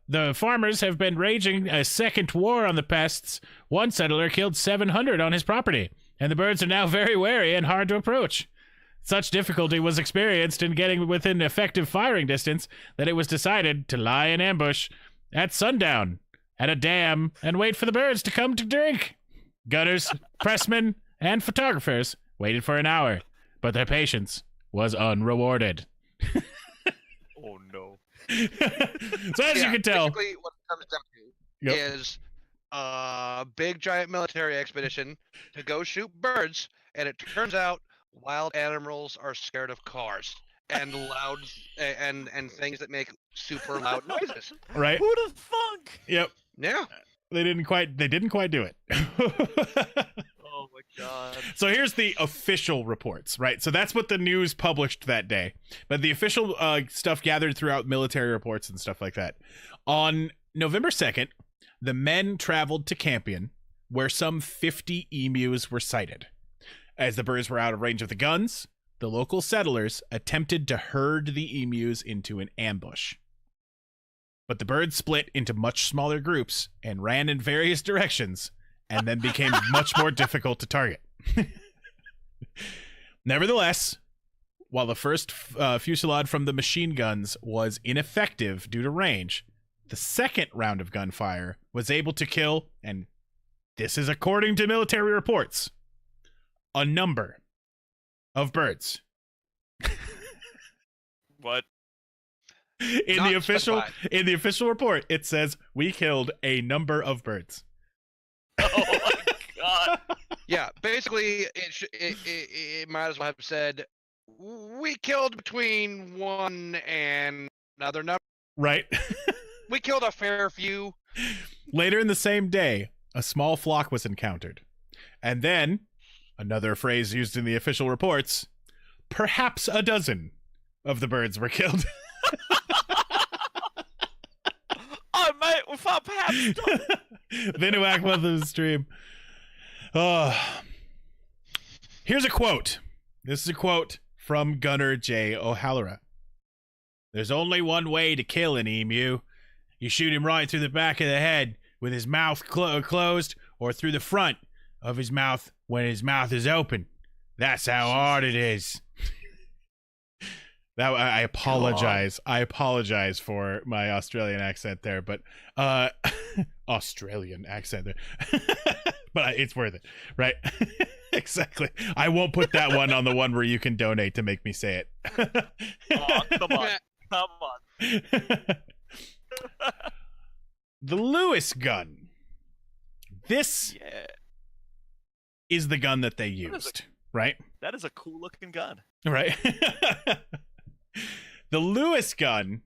The farmers have been raging a second war on the pests. One settler killed 700 on his property, and the birds are now very wary and hard to approach. Such difficulty was experienced in getting within effective firing distance that it was decided to lie in ambush at sundown at a dam and wait for the birds to come to drink. Gunners, pressmen, and photographers waited for an hour, but their patience was unrewarded. Oh, no. So as you can tell, basically what it comes down to is a big giant military expedition to go shoot birds, and it turns out wild animals are scared of cars and loud and things that make super loud noises. Right? Who'd have thunk? Yep. Yeah. They didn't quite do it. Oh my god. So here's the official reports, right? So that's what the news published that day. But the official stuff gathered throughout military reports and stuff like that. On November 2nd, the men traveled to Campion, where some 50 emus were sighted. As the birds were out of range of the guns, the local settlers attempted to herd the emus into an ambush. But the birds split into much smaller groups and ran in various directions, and then became much more difficult to target. Nevertheless, while the first fusillade from the machine guns was ineffective due to range, the second round of gunfire was able to kill, and this is according to military reports, a number of birds. What? In the official report, it says we killed a number of birds. Oh my god. Yeah, basically, it might as well have said we killed between 1 and another number. Right. We killed a fair few. Later in the same day, a small flock was encountered. And then, another phrase used in the official reports, perhaps a dozen of the birds were killed. Oh, mate, we thought perhaps. Vinuak with the stream. Here's a quote. This is a quote from Gunner J. O'Halloran. There's only one way to kill an emu. You shoot him right through the back of the head with his mouth closed, or through the front of his mouth when his mouth is open. That's how hard it is. That I apologize. God. I apologize for my Australian accent there, but Australian accent there. But it's worth it, right? Exactly. I won't put that one on the one where you can donate to make me say it. Oh, come on. Come on. The Lewis gun. This is the gun that they used, right? That is a cool looking gun. Right. The Lewis gun,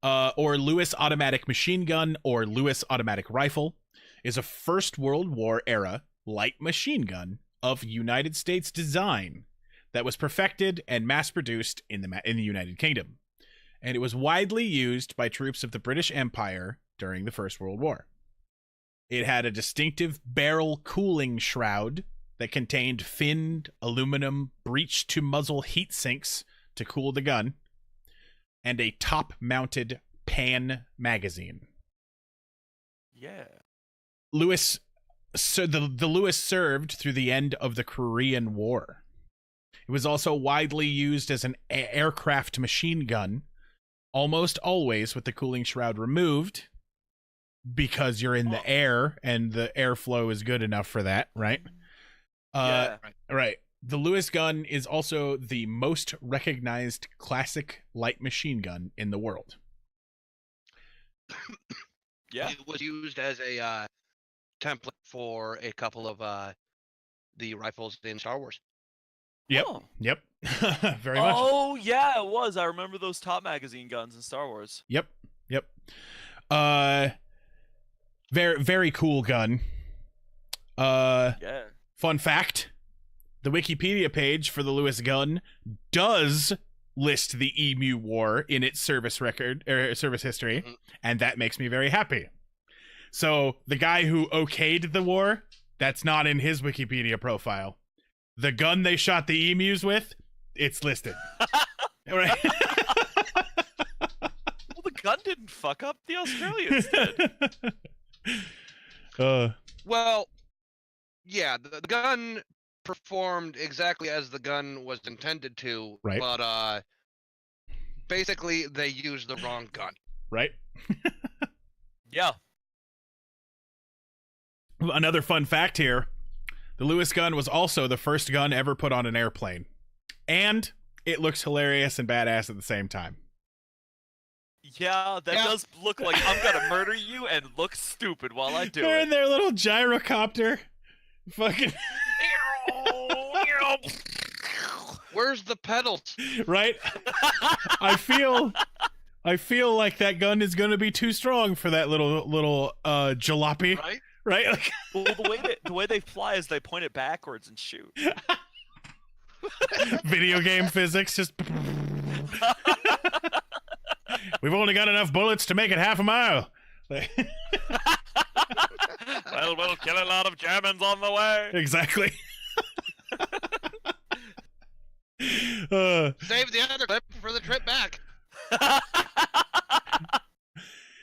or Lewis automatic machine gun, or Lewis automatic rifle, is a First World War era light machine gun of United States design that was perfected and mass-produced in the United Kingdom. And it was widely used by troops of the British Empire during the First World War. It had a distinctive barrel cooling shroud that contained finned aluminum breech-to-muzzle heat sinks to cool the gun, and a top-mounted pan magazine. Yeah. Lewis, so the Lewis served through the end of the Korean War. It was also widely used as an aircraft machine gun, almost always with the cooling shroud removed, because you're in the air and the airflow is good enough for that, right? Right. The Lewis gun is also the most recognized classic light machine gun in the world. Yeah. It was used as a template for a couple of the rifles in Star Wars. Yep. Oh. Yep. Very much. Oh yeah, it was. I remember those Top Magazine guns in Star Wars. Yep. Yep. Very, very cool gun. Yeah. Fun fact: the Wikipedia page for the Lewis gun does list the Emu War in its service record or service history, and that makes me very happy. So the guy who okayed the war, that's not in his Wikipedia profile. The gun they shot the emus with, it's listed. Right. Well, the gun didn't fuck up. The Australians did. Well, yeah, the gun performed exactly as the gun was intended to, right. But basically they used the wrong gun. Right. Yeah. Another fun fact here. The Lewis gun was also the first gun ever put on an airplane. And it looks hilarious and badass at the same time. Yeah, that does look like I'm gonna murder you and look stupid while I do They're it. in their little gyrocopter. Fucking... Where's the pedals? Right? I feel like that gun is going to be too strong for that little jalopy. Right? Right? Like... Well, the way they fly is they point it backwards and shoot. Video game physics just... We've only got enough bullets to make it half a mile. Well, we'll kill a lot of Germans on the way. Exactly. Save the other clip for the trip back.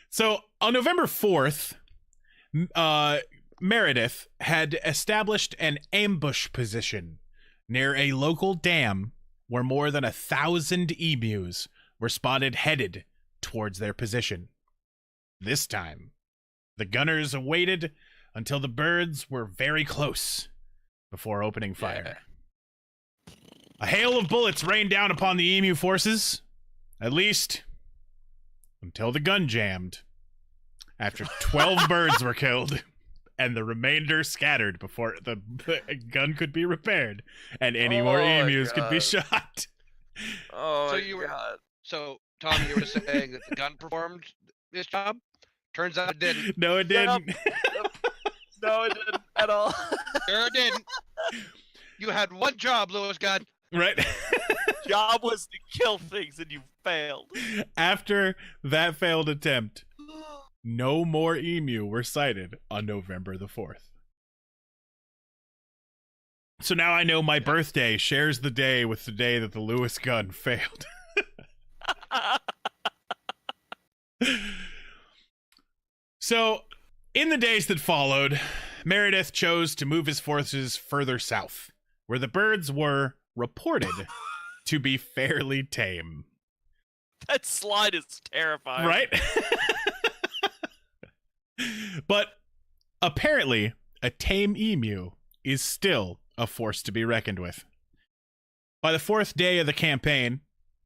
So on November 4th, Meredith had established an ambush position near a local dam where more than 1,000 emus were spotted headed towards their position. This time, the gunners waited until the birds were very close before opening fire. A hail of bullets rained down upon the emu forces, at least until the gun jammed. After 12 birds were killed, and the remainder scattered before the gun could be repaired, and any more emus could be shot. Oh, so you God. So, Tom, you were saying that the gun performed its job? Turns out it didn't. No, it didn't. No, it didn't at all. Sure it didn't. You had one job, Lewis Gun. Right. Job was to kill things, and you failed. After that failed attempt, no more emu were sighted on November the 4th. So now I know my birthday shares the day with the day that the Lewis gun failed. So, in the days that followed, Meredith chose to move his forces further south, where the birds were reported to be fairly tame. That slide is terrifying. Right? But apparently, a tame emu is still a force to be reckoned with. By the 4th day of the campaign,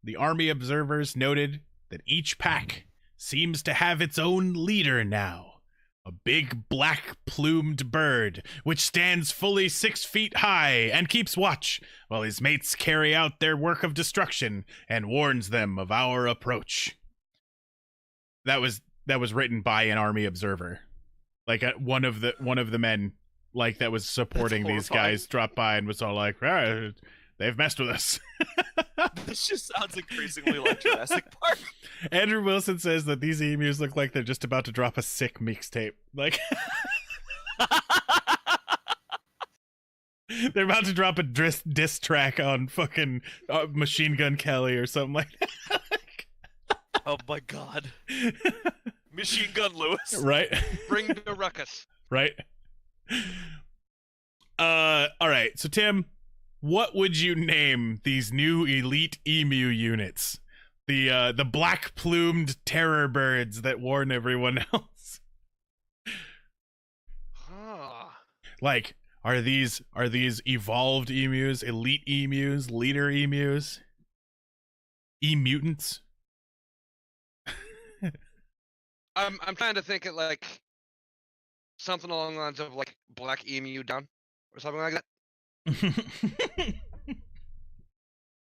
the army observers noted that each pack seems to have its own leader now. A big black plumed bird, which stands fully 6 feet high and keeps watch while his mates carry out their work of destruction and warns them of our approach. That was written by an army observer. Like one of the men like that was supporting these guys dropped by and was all like, they've messed with us. This just sounds increasingly like Jurassic Park. Andrew Wilson says that these emus look like they're just about to drop a sick mixtape. Like, they're about to drop a diss track on fucking Machine Gun Kelly or something like that. Oh my God. Machine Gun Lewis. Right? Bring the ruckus. Right? All right. So, Tim, what would you name these new elite emu units? The black plumed terror birds that warn everyone else. Like, are these evolved emus, elite emus, leader emus, e-mutants? I'm trying to think of like something along the lines of like black emu down or something like that.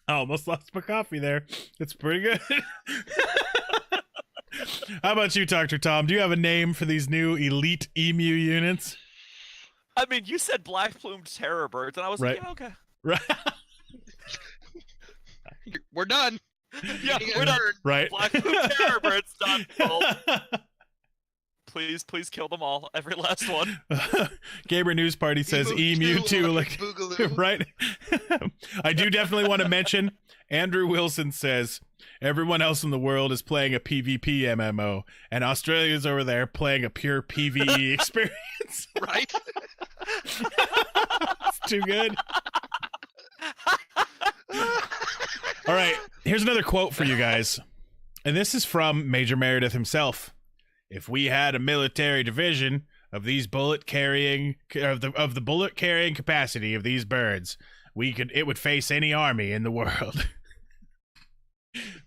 I almost lost my coffee there. It's pretty good. How about you, Dr. Tom? Do you have a name for these new elite emu units? I mean, you said black-plumed terror birds, and I was like, yeah, okay. Right. We're done. Yeah, we're done. Right. Black-plumed terror birds done. Well, please kill them all. Every last one. Gamer News Party says emu too, like right. I do definitely want to mention Andrew Wilson says everyone else in the world is playing a PvP MMO, and Australia's over there playing a pure PvE experience. Right? It's too good. All right, here's another quote for you guys, and this is from Major Meredith himself. If we had a military division of these bullet carrying of the bullet carrying capacity of these birds, it would face any army in the world.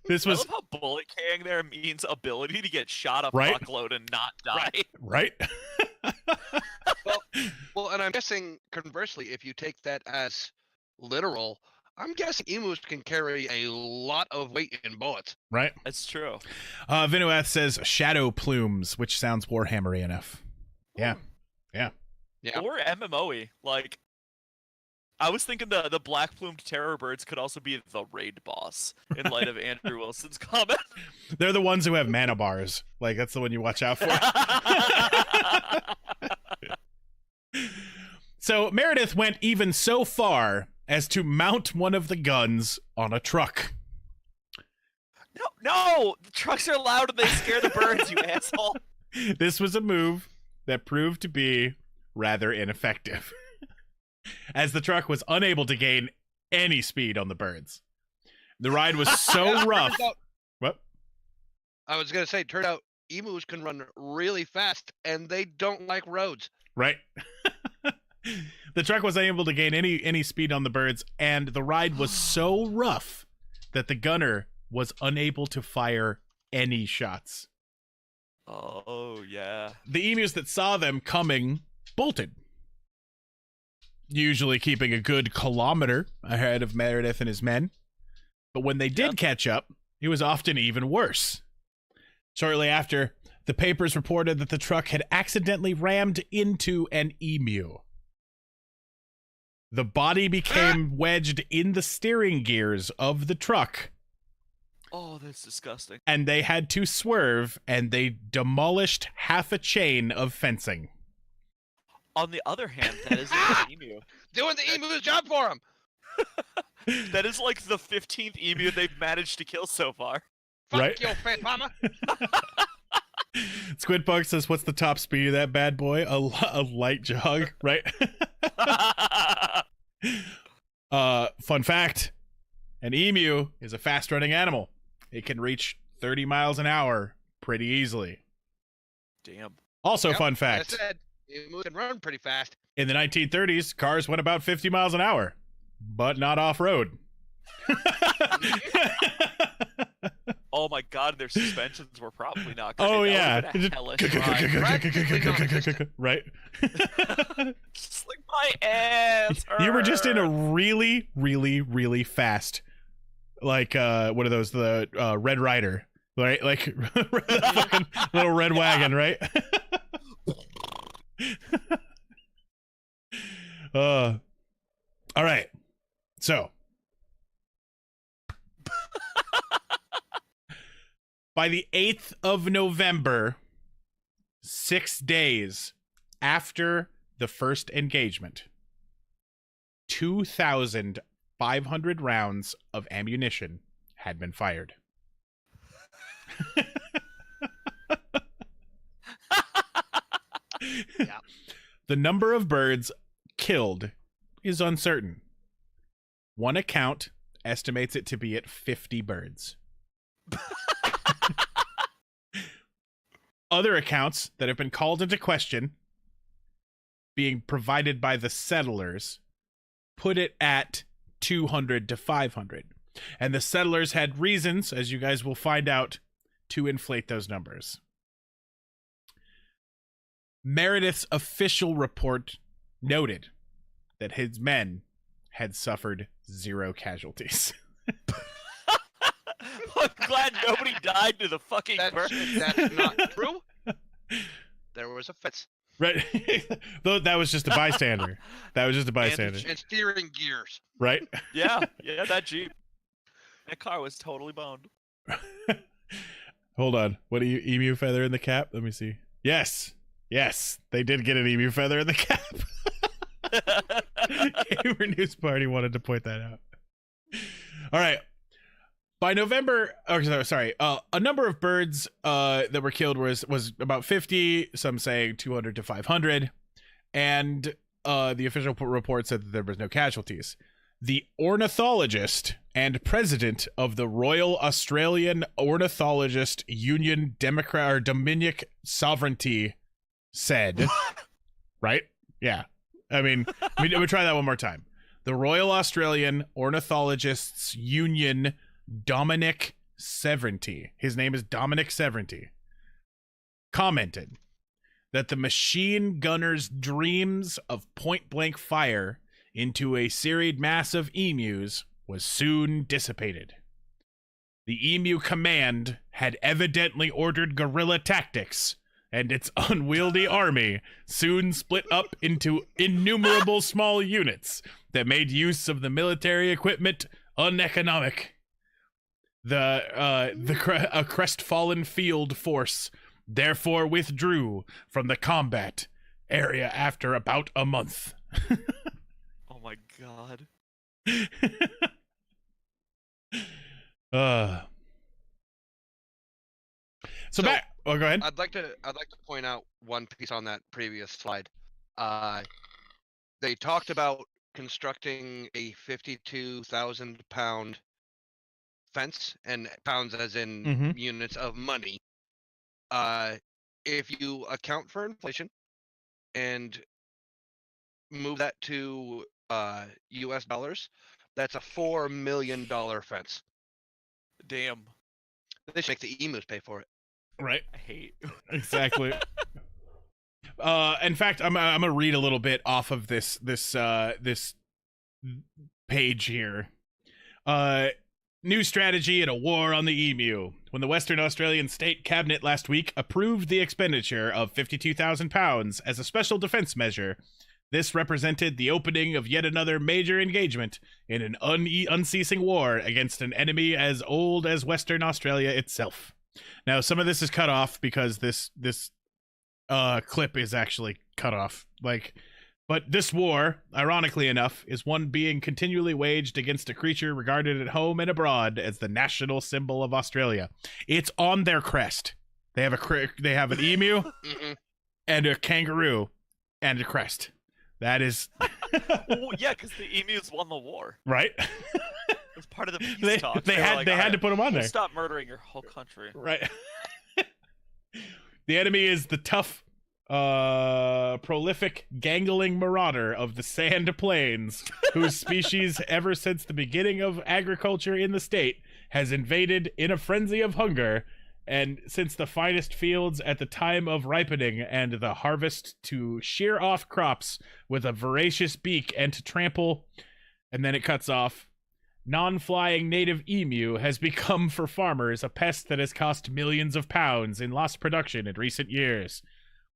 This was I love how bullet carrying there means ability to get shot a right? fuckload and not die. Right? Well, and I'm guessing conversely, if you take that as literal, I'm guessing emus can carry a lot of weight in bullets. Right? That's true. Vinuath says shadow plumes, which sounds Warhammery enough. Yeah. Yeah. Or MMO-y. Like, I was thinking the black-plumed terror birds could also be the raid boss in light of Andrew Wilson's comment. They're the ones who have mana bars. Like, that's the one you watch out for. So Meredith went even so far as to mount one of the guns on a truck. No! The trucks are loud and they scare the birds, you asshole. This was a move that proved to be rather ineffective, as the truck was unable to gain any speed on the birds. The ride was so rough. What? I was going to say, turned out emus can run really fast, and they don't like roads. Right. The truck was unable to gain any speed on the birds, and the ride was so rough that the gunner was unable to fire any shots. Oh, yeah. The emus that saw them coming bolted, usually keeping a good kilometer ahead of Meredith and his men. But when they did catch up, it was often even worse. Shortly after, the papers reported that the truck had accidentally rammed into an emu. The body became wedged in the steering gears of the truck. Oh, that's disgusting. And they had to swerve, and they demolished half a chain of fencing. On the other hand, that is an emu. Doing the emu's job for him. That is like the 15th emu they've managed to kill so far. Fuck Right? you, fat mama. Squidbug says, what's the top speed of that bad boy? A light jog, right? Fun fact, an emu is a fast-running animal. It can reach 30 miles an hour pretty easily. Damn. Also, fun Like fact, I said, emus can run pretty fast. in the 1930s, cars went about 50 miles an hour, but not off-road. Oh my god, their suspensions were probably not good. Oh, That yeah. would've been a hellish ride. Right? Just like my ass. You were just in a really, really, really fast, like, what are those, the Red Rider, right? Like, the fucking little red wagon, right? All right. So, by the 8th of November, 6 days after the first engagement, 2,500 rounds of ammunition had been fired. Yeah. The number of birds killed is uncertain. One account estimates it to be at 50 birds. Other accounts that have been called into question, being provided by the settlers, put it at 200 to 500. And the settlers had reasons, as you guys will find out, to inflate those numbers. Meredith's official report noted that his men had suffered 0 casualties. I'm glad nobody died to the fucking bird. That's not true. There was a fence. Right. Though that was just a bystander. And steering gears. Right? Yeah, that Jeep. That car was totally boned. Hold on. What are you, emu feather in the cap? Let me see. Yes, they did get an emu feather in the cap. Gamer News Party wanted to point that out. All right. By November, a number of birds that were killed was about 50, some saying 200 to 500, and the official report said that there was no casualties. The ornithologist and president of the Royal Australian Ornithologist Union Dominic Sovereignty said, right? Yeah. I mean, let me try that one more time. The Royal Australian Ornithologists Union Dominic Sovereignty, his name is Dominic Sovereignty, commented that the machine gunner's dreams of point-blank fire into a serried mass of emus was soon dissipated. The emu command had evidently ordered guerrilla tactics, and its unwieldy army soon split up into innumerable small units that made use of the military equipment uneconomic. A crestfallen field force therefore withdrew from the combat area after about a month. Oh my god. So back. Oh, go ahead. I'd like to point out one piece on that previous slide. They talked about constructing a 52,000-pound fence, and pounds as in units of money. If you account for inflation and move that to US dollars, that's a $4 million fence. Damn. They should make the emus pay for it. Right. I hate. Exactly. In fact, I'm gonna read a little bit off of this page here. New strategy in a war on the emu. When the Western Australian State Cabinet last week approved the expenditure of £52,000 as a special defense measure, this represented the opening of yet another major engagement in an unceasing war against an enemy as old as Western Australia itself. Now, some of this is cut off because this clip is actually cut off. But this war, ironically enough, is one being continually waged against a creature regarded at home and abroad as the national symbol of Australia. It's on their crest. They have an emu and a kangaroo and a crest. That is Well, yeah, because the emus won the war. Right. It was part of the peace talks. They had to put them on there. Stop murdering your whole country. Right. The enemy is the tough, prolific, gangling marauder of the sand plains, whose species, ever since the beginning of agriculture in the state, has invaded in a frenzy of hunger, and since the finest fields at the time of ripening and the harvest to shear off crops with a voracious beak and to trample, and then it cuts off. Non-flying native emu has become for farmers a pest that has cost millions of pounds in lost production in recent years.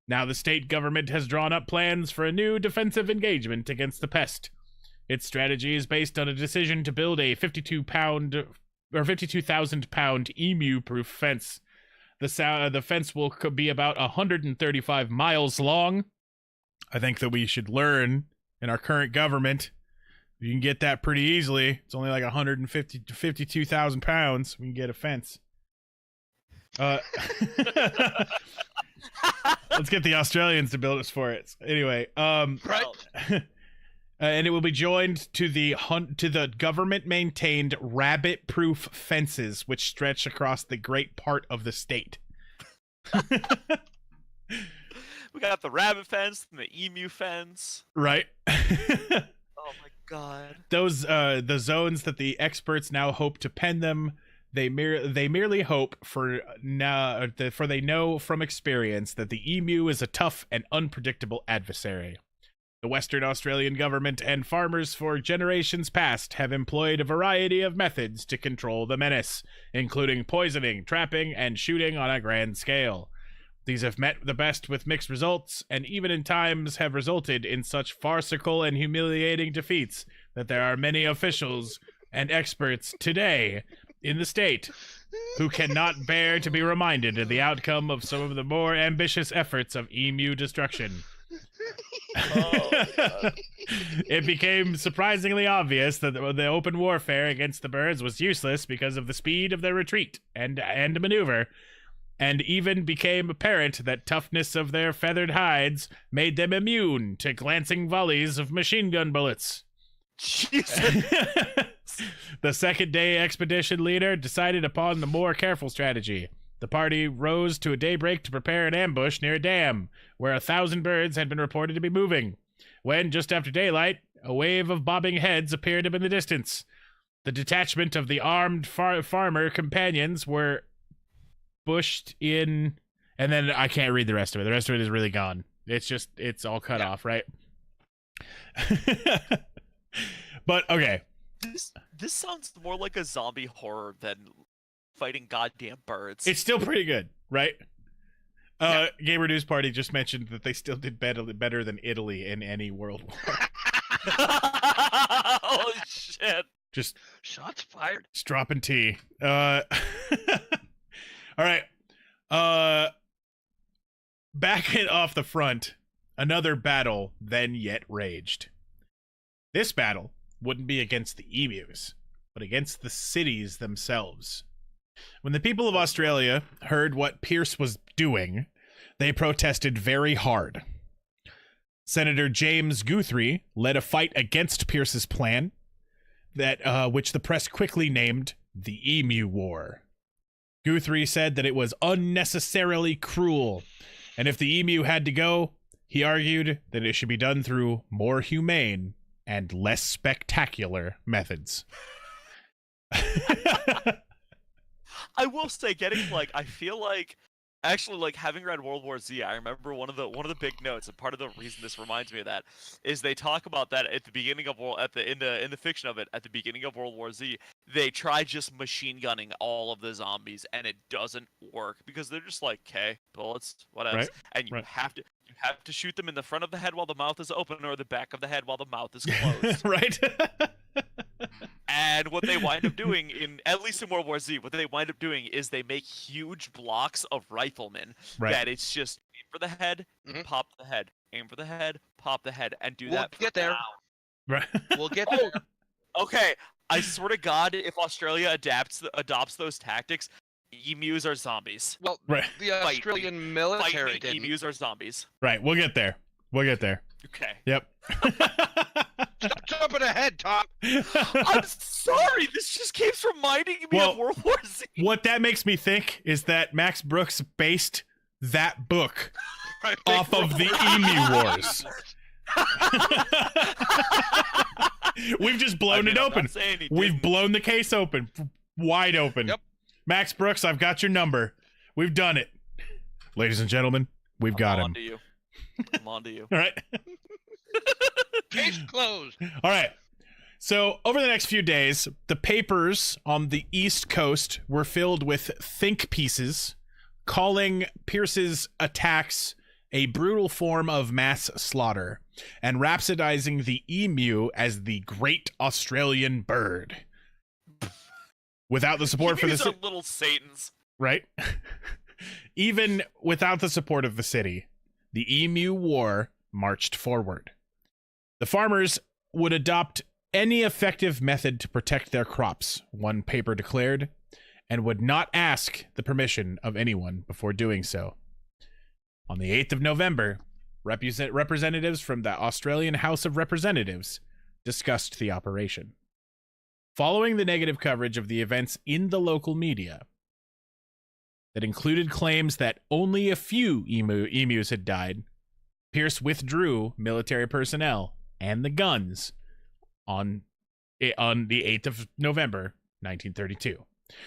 Now the state government has drawn up plans for a new defensive engagement against the pest. Its strategy is based on a decision to build a 52,000-pound emu-proof fence. The fence will be about 135 miles long. I think that we should learn in our current government. You can get that pretty easily. It's only like 150 to 52,000 pounds. We can get a fence. Let's get the Australians to build us for it. Anyway, Right. And it will be joined to the government-maintained rabbit-proof fences, which stretch across the great part of the state. We got the rabbit fence and the emu fence. Right. Oh my god. Those the zones that the experts now hope to pen them They merely hope for they know from experience that the emu is a tough and unpredictable adversary. The Western Australian government and farmers for generations past have employed a variety of methods to control the menace, including poisoning, trapping, and shooting on a grand scale. These have met the best with mixed results, and even in times have resulted in such farcical and humiliating defeats that there are many officials and experts today in the state who cannot bear to be reminded of the outcome of some of the more ambitious efforts of emu destruction. It became surprisingly obvious that the open warfare against the birds was useless because of the speed of their retreat and maneuver, and even became apparent that toughness of their feathered hides made them immune to glancing volleys of machine gun bullets. Jesus. The second-day expedition leader decided upon the more careful strategy. The party rose to a daybreak to prepare an ambush near a dam, where 1,000 birds had been reported to be moving. When, just after daylight, a wave of bobbing heads appeared up in the distance. The detachment of the armed farmer companions were bushed in... And then I can't read the rest of it. The rest of it is really gone. It's all cut off, right? But, okay. This sounds more like a zombie horror than fighting goddamn birds. It's still pretty good, right? Gamer News Party just mentioned that they still did better than Italy in any world war. Oh shit! Just shots fired. Just dropping T. All right. Back off the front, another battle then yet raged. This battle wouldn't be against the emus, but against the cities themselves. When the people of Australia heard what Pierce was doing, they protested very hard. Senator James Guthrie led a fight against Pierce's plan, which the press quickly named the Emu War. Guthrie said that it was unnecessarily cruel, and if the emu had to go, he argued that it should be done through more humane and less spectacular methods. I will say, I feel like, actually, having read World War Z, I remember one of the big notes, and part of the reason this reminds me of that is they talk about that at the beginning of in the fiction of it, at the beginning of World War Z, they try just machine gunning all of the zombies, and it doesn't work because they're just like, okay, bullets, what else? Right. And you have to shoot them in the front of the head while the mouth is open, or the back of the head while the mouth is closed. Right. And what they wind up doing, at least in World War Z, what they wind up doing is they make huge blocks of riflemen. Right. That it's just aim for the head, pop the head, aim for the head, pop the head, and We'll get there. Right. We'll get there. Okay, I swear to God, if Australia adopts those tactics, emus are zombies. Well, right. The Australian military didn't. Emus are zombies. Right, we'll get there. Okay. Yep. Stop jumping ahead, Tom. I'm sorry, this just keeps reminding me of World War Z. What that makes me think is that Max Brooks based that book off of the Emu Wars. We've just blown it open. We've blown the case open, wide open. Yep. Max Brooks, I've got your number. We've done it. Ladies and gentlemen, we've got him. I'm on to you. All right. Case closed. All right. So over the next few days, the papers on the East Coast were filled with think pieces calling Pierce's attacks a brutal form of mass slaughter and rhapsodizing the emu as the great Australian bird. Without the support for the little satans, right? Even without the support of the city, the Emu War marched forward. The farmers would adopt any effective method to protect their crops, one paper declared, and would not ask the permission of anyone before doing so. On the 8th of November, representatives from the Australian House of Representatives discussed the operation. Following the negative coverage of the events in the local media that included claims that only a few emus had died, Pierce withdrew military personnel and the guns on the 8th of November, 1932.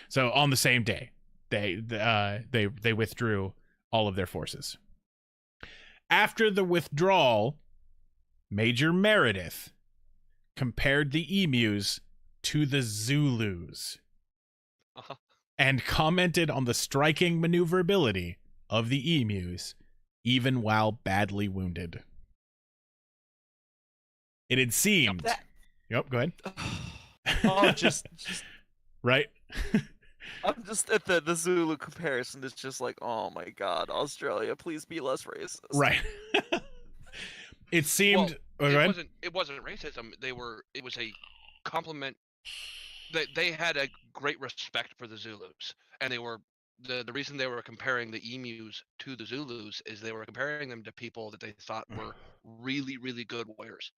So on the same day, they withdrew all of their forces. After the withdrawal, Major Meredith compared the emus to the Zulus and commented on the striking maneuverability of the emus, even while badly wounded. It had seemed... Yep, go ahead. Oh, just right? I'm just at the Zulu comparison. It's just like, oh my god, Australia, please be less racist. Right. It seemed... It wasn't racism. It was a compliment. They had a great respect for the Zulus, and they were the reason they were comparing the emus to the Zulus is they were comparing them to people that they thought were really, really good warriors.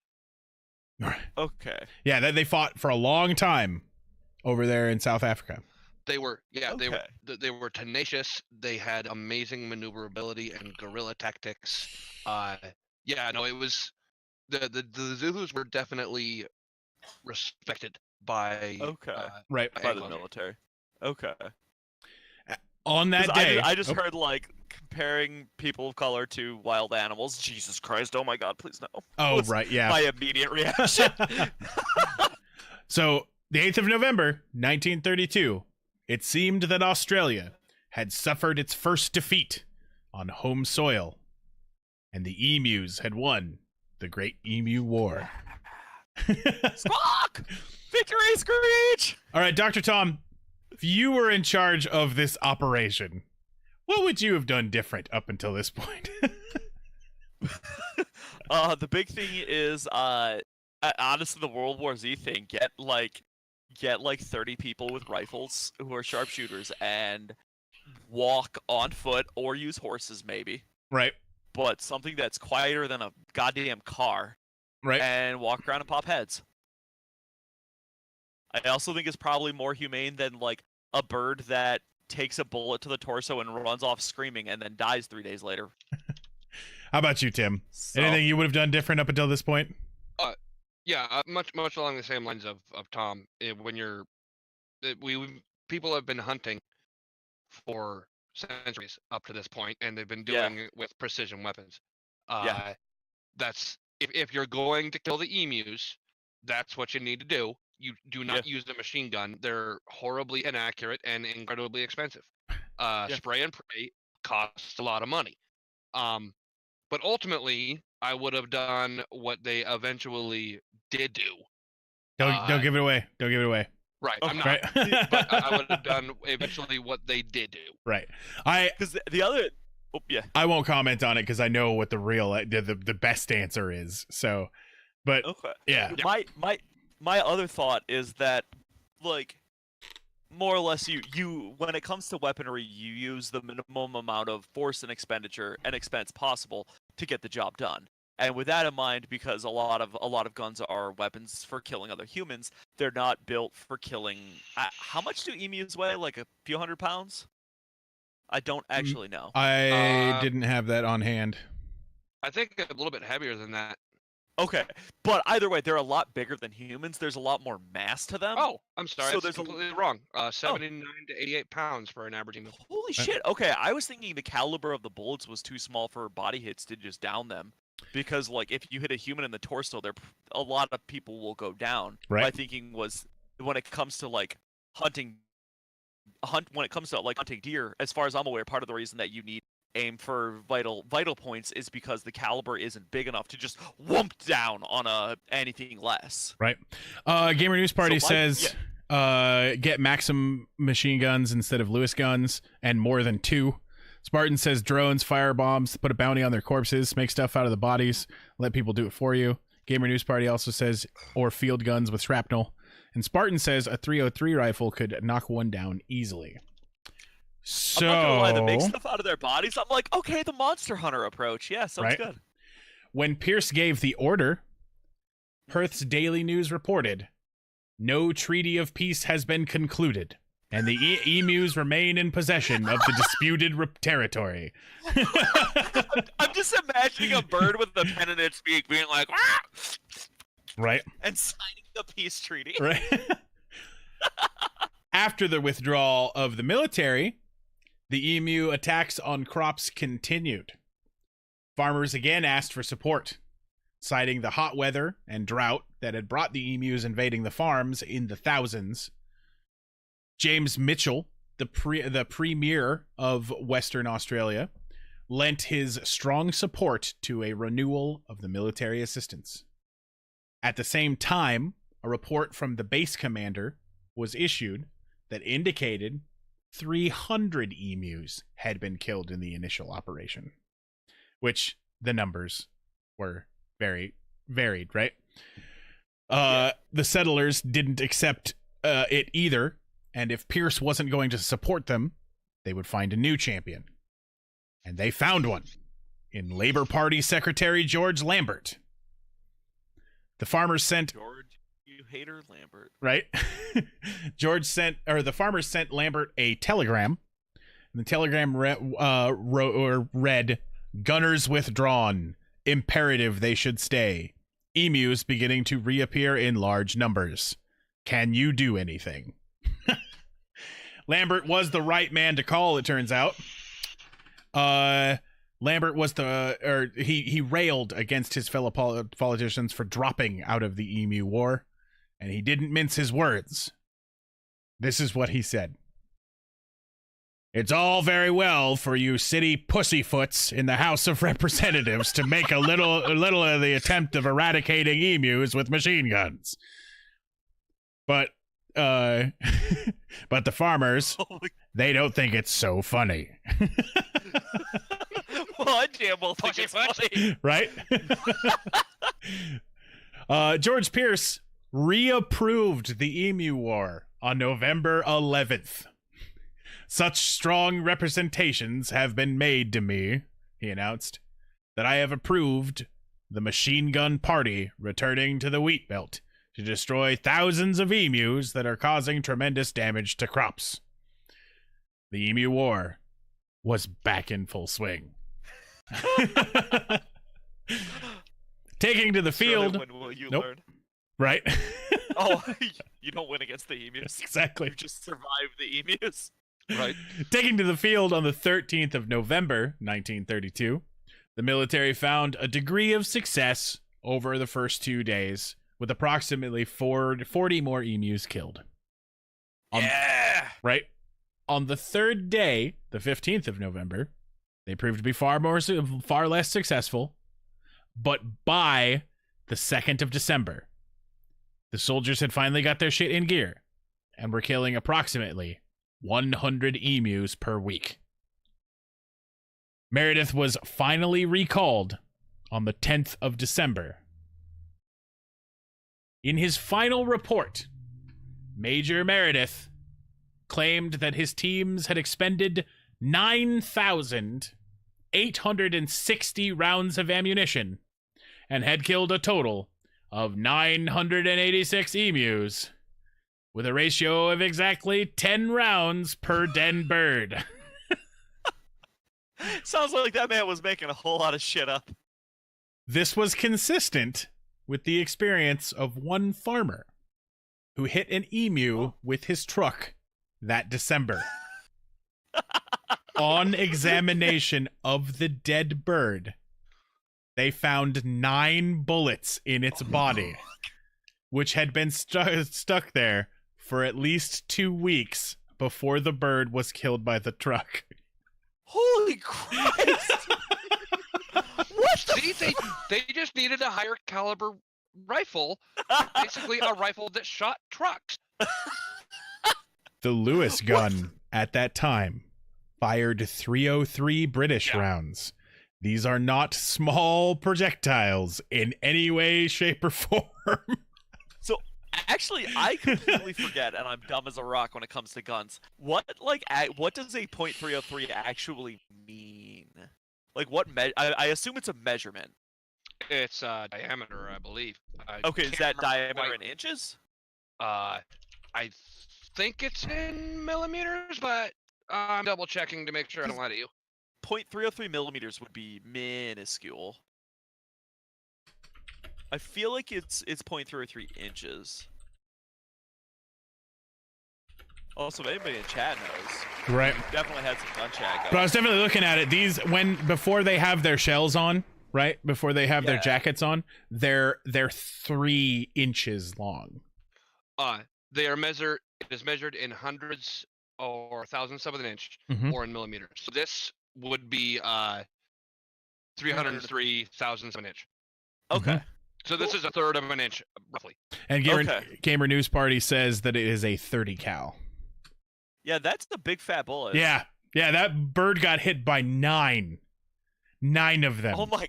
Okay. Yeah, they fought for a long time over there in South Africa. They were they were tenacious. They had amazing maneuverability and guerrilla tactics. It was the Zulus were definitely respected by by the military. Okay. On that day, I just heard like comparing people of color to wild animals. Jesus Christ! Oh my God! Please no. Oh right, yeah. My immediate reaction. So the 8th of November, 1932, it seemed that Australia had suffered its first defeat on home soil, and the emus had won the Great Emu War. Squawk! Victory screech! All right, Dr. Tom, if you were in charge of this operation, what would you have done different up until this point? The big thing is, honestly, the World War Z thing. Get like 30 people with rifles who are sharpshooters and walk on foot or use horses, maybe. Right. But something that's quieter than a goddamn car. Right. And walk around and pop heads. I also think it's probably more humane than like a bird that takes a bullet to the torso and runs off screaming and then dies 3 days later. How about you, Tim? Anything you would have done different up until this point? Much along the same lines of Tom. People have been hunting for centuries up to this point, and they've been doing it with precision weapons. That's if you're going to kill the emus, that's what you need to do. You do not use the machine gun. They're horribly inaccurate and incredibly expensive. Spray and pray costs a lot of money. But ultimately, I would have done what they eventually did do. Don't give it away. Don't give it away. Right, I'm not. Right. But I would have done eventually what they did do. Right. Because the other... Oh, yeah. I won't comment on it because I know what the real the best answer is. So, but yeah. My other thought is that, like, more or less, you when it comes to weaponry, you use the minimum amount of force and expense possible to get the job done. And with that in mind, because a lot of guns are weapons for killing other humans, they're not built for killing. How much do emus weigh? Like a few hundred pounds? I don't actually know. I didn't have that on hand. I think a little bit heavier than that. Okay, but either way, they're a lot bigger than humans. There's a lot more mass to them. Oh, I'm sorry. So that's completely wrong. 79 to 88 pounds for an average emu. Holy shit. Okay, I was thinking the caliber of the bullets was too small for body hits to just down them. Because, like, if you hit a human in the torso, a lot of people will go down. Right. My thinking was, when it comes to, like, hunting deer, as far as I'm aware, part of the reason that you need aim for vital points is because the caliber isn't big enough to just whoomp down on anything less. Right. Gamer News Party says get Maxim machine guns instead of Lewis guns and more than 2. Spartan says drones, firebombs, put a bounty on their corpses, make stuff out of the bodies, let people do it for you. Gamer News Party also says or field guns with shrapnel. And Spartan says a 303 rifle could knock one down easily. So, I'm not gonna lie, they make stuff out of their bodies. I'm like, okay, the Monster Hunter approach. Yeah, sounds good. When Pierce gave the order, Perth's Daily News reported, no treaty of peace has been concluded, and the emus remain in possession of the disputed territory. I'm just imagining a bird with a pen in its beak being like, ah! Right, and signing the peace treaty. Right. After the withdrawal of the military, the emu attacks on crops continued. Farmers again asked for support, citing the hot weather and drought that had brought the emus invading the farms in the thousands. James Mitchell, the premier of Western Australia, lent his strong support to a renewal of the military assistance. At the same time, a report from the base commander was issued that indicated 300 emus had been killed in the initial operation, which the numbers were very varied, right? The settlers didn't accept it either, and if Pierce wasn't going to support them, they would find a new champion. And they found one in Labour Party Secretary George Lambert. The farmers sent... George, you hater Lambert. Right? The farmers sent Lambert a telegram. And the telegram read, "Gunners withdrawn. Imperative they should stay. Emus beginning to reappear in large numbers. Can you do anything?" Lambert was the right man to call, it turns out. Lambert was he railed against his fellow politicians for dropping out of the Emu War, and he didn't mince his words. This is what he said. "It's all very well for you city pussyfoots in the House of Representatives to make a little of the attempt of eradicating emus with machine guns. But the farmers, they don't think it's so funny." Well, I damn well think it's funny. Right? George Pierce reapproved the Emu War on November 11th. "Such strong representations have been made to me," he announced, "that I have approved the machine gun party returning to the wheat belt to destroy thousands of emus that are causing tremendous damage to crops." The Emu War was back in full swing. Taking to the field. When will you Nope. learn? Right? Oh, you don't win against the emus. Exactly. You just survive the emus. Right. Taking to the field on the 13th of November, 1932, the military found a degree of success over the first 2 days, with approximately 40 more emus killed. Yeah! Right? On the third day, the 15th of November, they proved to be far less successful, but by the 2nd of December, the soldiers had finally got their shit in gear and were killing approximately 100 emus per week. Meredith was finally recalled on the 10th of December. In his final report, Major Meredith claimed that his teams had expended 9,860 rounds of ammunition and had killed a total of 986 emus, with a ratio of exactly 10 rounds per dead bird. Sounds like that man was making a whole lot of shit up. This was consistent with the experience of one farmer who hit an emu with his truck that December. On examination of the dead bird, they found 9 bullets in its body, which had been stuck there for at least 2 weeks before the bird was killed by the truck. Holy Christ! What the See, they just needed a higher caliber rifle, basically a rifle that shot trucks. The Lewis gun at that time fired 303 British rounds. These are not small projectiles in any way, shape, or form. So, actually, I completely forget, and I'm dumb as a rock when it comes to guns. What does a .303 actually mean? Like, I assume it's a measurement. It's diameter, I believe. Okay, is that diameter in inches? I think it's in millimeters, but I'm double checking to make sure I don't lie to you. .303 millimeters would be minuscule. I feel like it's .303 inches. Also, if anybody in chat knows, Right. we definitely had some gun chat going. But I was definitely looking at it. These before they have their shells on, right? Before they have their jackets on, they're 3 inches long. They are measured. It is measured in hundreds or thousandths of an inch, or in millimeters. So this would be 303 thousandths of an inch. Okay. So this is a third of an inch, roughly. And Gamer News Party says that it is a 30 cal. Yeah, that's the big fat bullet. Yeah, that bird got hit by 9 of them. Oh my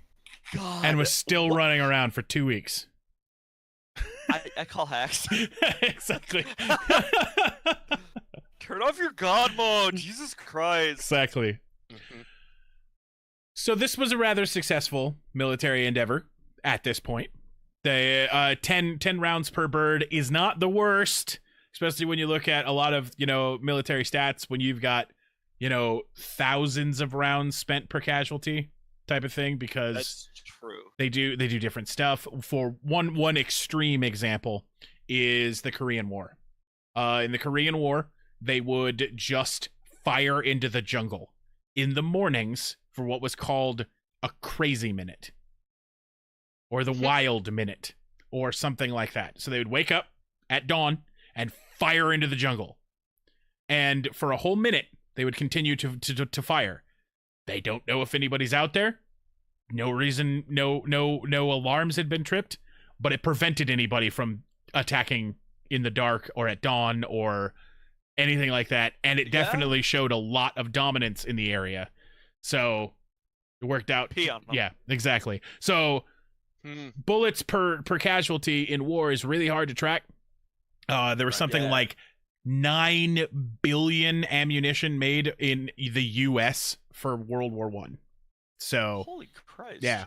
god! And was still running around for 2 weeks. I call hacks. Exactly. Turn off your god mode, Jesus Christ. Exactly. So this was a rather successful military endeavor at this point. The 10 rounds per bird is not the worst, especially when you look at a lot of, military stats when you've got, thousands of rounds spent per casualty type of thing, because that's true. They do different stuff. For one extreme example is the Korean War. In the Korean War, they would just fire into the jungle in the mornings for what was called a crazy minute, or the wild minute, or something like that. So they would wake up at dawn and fire into the jungle. And for a whole minute, they would continue to fire. They don't know if anybody's out there. No reason, no alarms had been tripped, but it prevented anybody from attacking in the dark or at dawn or anything like that. And it definitely showed a lot of dominance in the area. So it worked out. Yeah, exactly. So bullets per casualty in war is really hard to track. There was something like 9 billion ammunition made in the U.S. for World War I. So holy Christ. Yeah.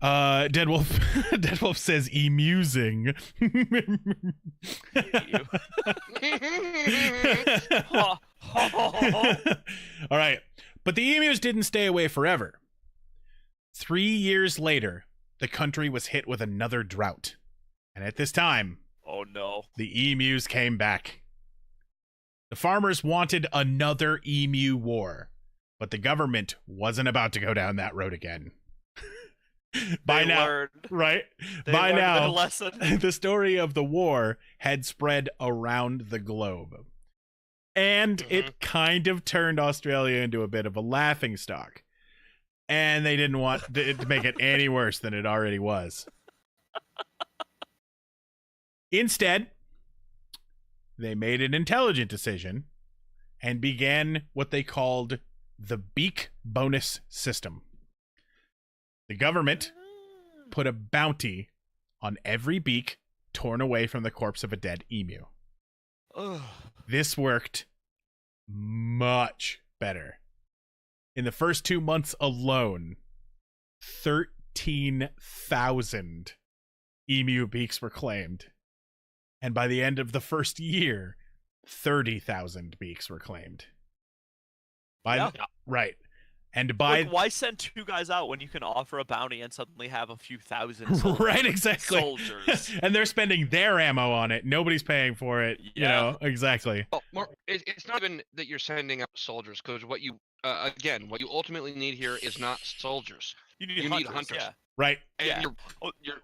Deadwolf says emusing. All right. But the emus didn't stay away forever. 3 years later, the country was hit with another drought. And at this time, oh no, the emus came back. The farmers wanted another emu war, but the government wasn't about to go down that road again. By now, the story of the war had spread around the globe. And it kind of turned Australia into a bit of a laughingstock. And they didn't want it to make it any worse than it already was. Instead, they made an intelligent decision and began what they called the beak bonus system. The government put a bounty on every beak torn away from the corpse of a dead emu. This worked much better. In the first 2 months alone, 13,000 emu beaks were claimed. And by the end of the first year, 30,000 beaks were claimed. Right. And why send 2 guys out when you can offer a bounty and suddenly have a few thousand soldiers? Right, exactly. Soldiers. And they're spending their ammo on it. Nobody's paying for it. Exactly. Well, it's not even that you're sending out soldiers, because what you what you ultimately need here is not soldiers. You need hunters. Yeah. Right. And you're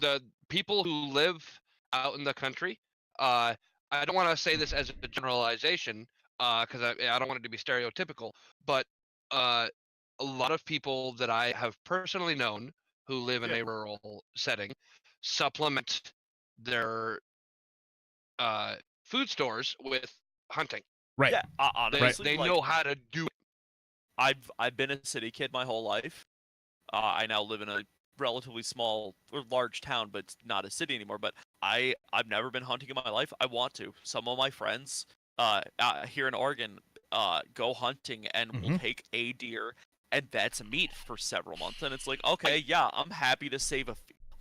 the people who live out in the country. I don't want to say this as a generalization, because I don't want it to be stereotypical, but a lot of people that I have personally known who live in a rural setting supplement their food stores with hunting. Right. Yeah, honestly, they know how to do it. I've been a city kid my whole life. I now live in a relatively small or large town, but it's not a city anymore. But I've never been hunting in my life. I want to. Some of my friends here in Oregon go hunting and will take a deer, and that's meat for several months. And it's like, okay, I'm happy to save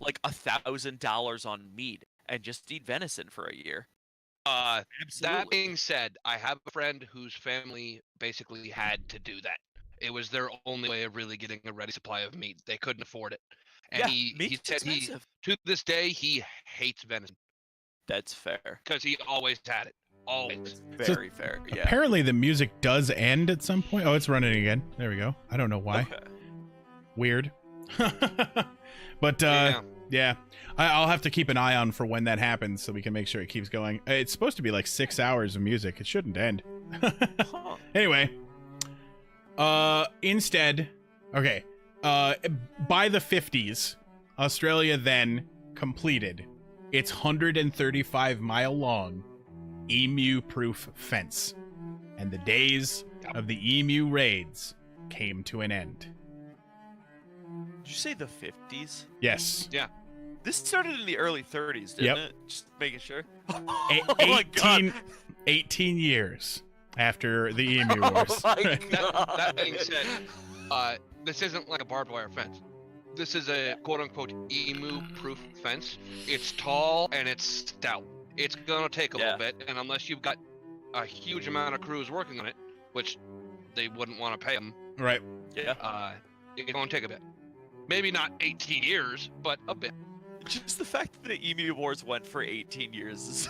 $1,000 on meat and just eat venison for a year. That being said, I have a friend whose family basically had to do that. It was their only way of really getting a ready supply of meat. They couldn't afford it. And he said to this day, he hates venison. That's fair. Because he always had it. Always. Very fair. Yeah. Apparently the music does end at some point. Oh, it's running again. There we go. I don't know why. Okay. Weird. But yeah. I'll have to keep an eye on for when that happens so we can make sure it keeps going. It's supposed to be like 6 hours of music. It shouldn't end. Huh. Anyway, instead, okay, by the 50s, Australia then completed its 135-mile long emu-proof fence, and the days of the emu raids came to an end. Did you say the 50s? Yes. Yeah. This started in the early 30s, didn't it? Just making sure. A- Oh my 18, God. 18 years after the Emu Wars. Oh my God. That being said, this isn't like a barbed wire fence. This is a quote-unquote emu-proof fence. It's tall and it's stout. It's gonna take a little bit, and unless you've got a huge amount of crews working on it, which they wouldn't want to pay them, Right. Yeah. it's gonna take a bit. Maybe not 18 years, but a bit. Just the fact that the Emu Wars went for 18 years is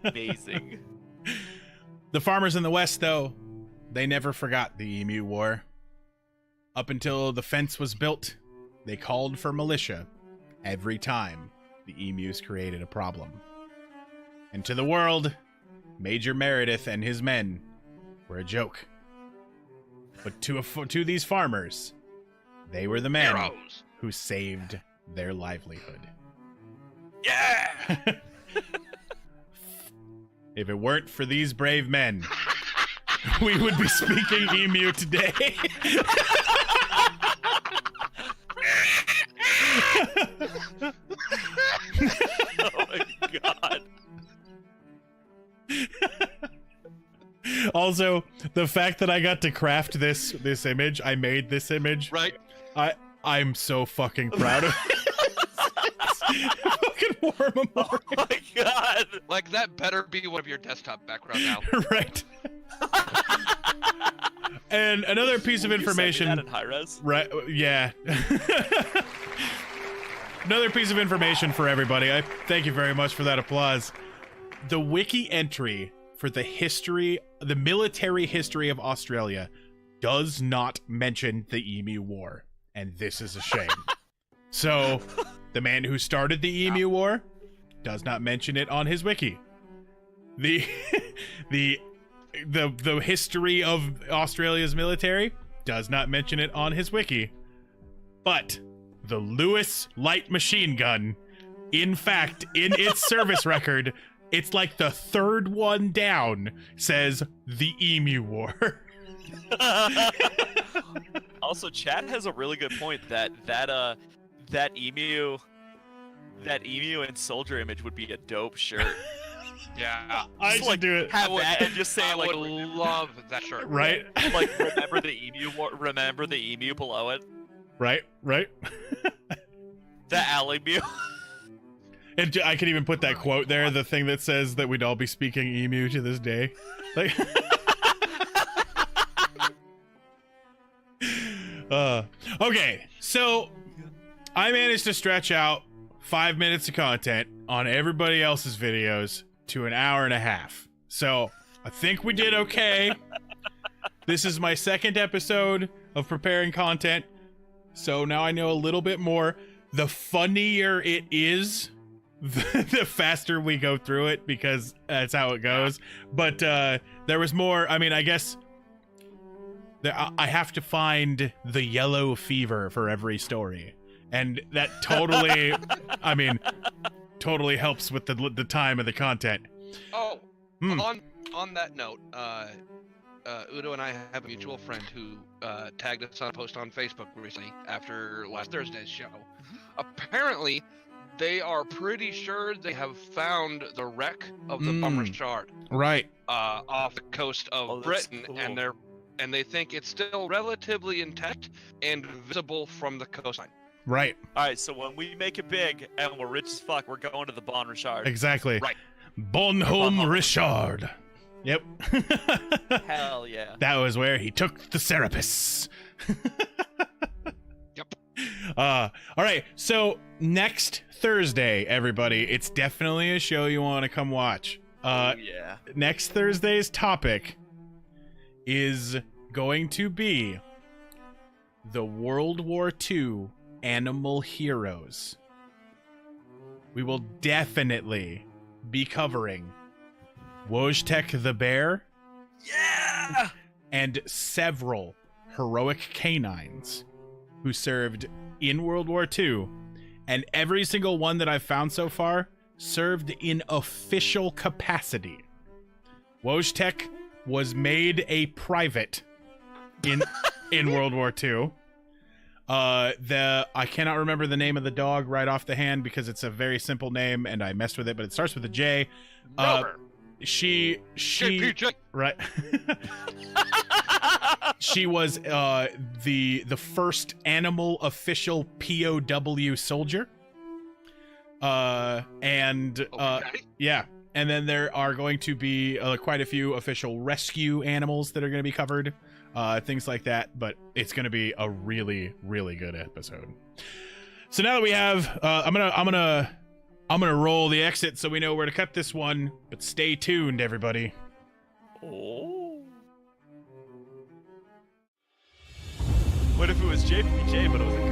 amazing. The farmers in the West, though, they never forgot the Emu War. Up until the fence was built, they called for militia every time the emus created a problem. And to the world, Major Meredith and his men were a joke. But to these farmers, they were the men Heroes. who saved their livelihood. Yeah! If it weren't for these brave men, we would be speaking emu today. Oh my God. Also, the fact that I got to craft this image, I made this image. Right? I'm so fucking proud of it. Fucking war memorial. Oh my God. Like, that better be one of your desktop background now. Right. And another piece of information. You sent me that in high res? Right, yeah. Another piece of information for everybody. I thank you very much for that applause. The wiki entry for the military history of Australia does not mention the Emu War, and this is a shame. So, the man who started the Emu War does not mention it on his wiki. The history of Australia's military does not mention it on his wiki. But the Lewis light machine gun, in fact, in its service record, it's like the third one down, says the Emu War. Also, Chad has a really good point that emu and soldier image would be a dope shirt. Yeah. I should do it. Have that and just say I like, would love that shirt. Right? like remember the emu, remember the emu below it, Right? the alley mew. And I could even put that quote there, the thing that says that we'd all be speaking emu to this day. Like, okay, so I managed to stretch out 5 minutes of content on everybody else's videos to an hour and a half. So I think we did okay. This is my second episode of preparing content, so now I know a little bit more. The funnier it is, the faster we go through it, because that's how it goes. But there was more. I mean, I guess I have to find the yellow fever for every story, and that totally, I mean, totally helps with the time of the content. Oh, on that note, Udo and I have a mutual friend who tagged us on a post on Facebook recently after last Thursday's show. Apparently, they are pretty sure they have found the wreck of the Bomber Shard. Right. Off the coast of Britain, cool. and they think it's still relatively intact and visible from the coastline. Right. All right, so when we make it big and we're rich as fuck, we're going to the Bon Richard. Exactly. Right. Bonhomme Richard. Yep. Hell yeah. That was where he took the Serapis. Yep. All right. So next Thursday, everybody, it's definitely a show you want to come watch. Yeah. Next Thursday's topic is going to be the World War II animal heroes. We will definitely be covering Wojtek the bear. Yeah! And several heroic canines who served in World War II. And every single one that I've found so far served in official capacity. Wojtek was made a private in World War II. I cannot remember the name of the dog right off the hand because it's a very simple name and I messed with it, but it starts with a J. She right. She was the first animal official POW soldier. Yeah. And then there are going to be quite a few official rescue animals that are going to be covered, things like that. But it's going to be a really, really good episode. So now that we have, I'm gonna roll the exit so we know where to cut this one. But stay tuned, everybody. Oh. What if it was JPJ, but it was a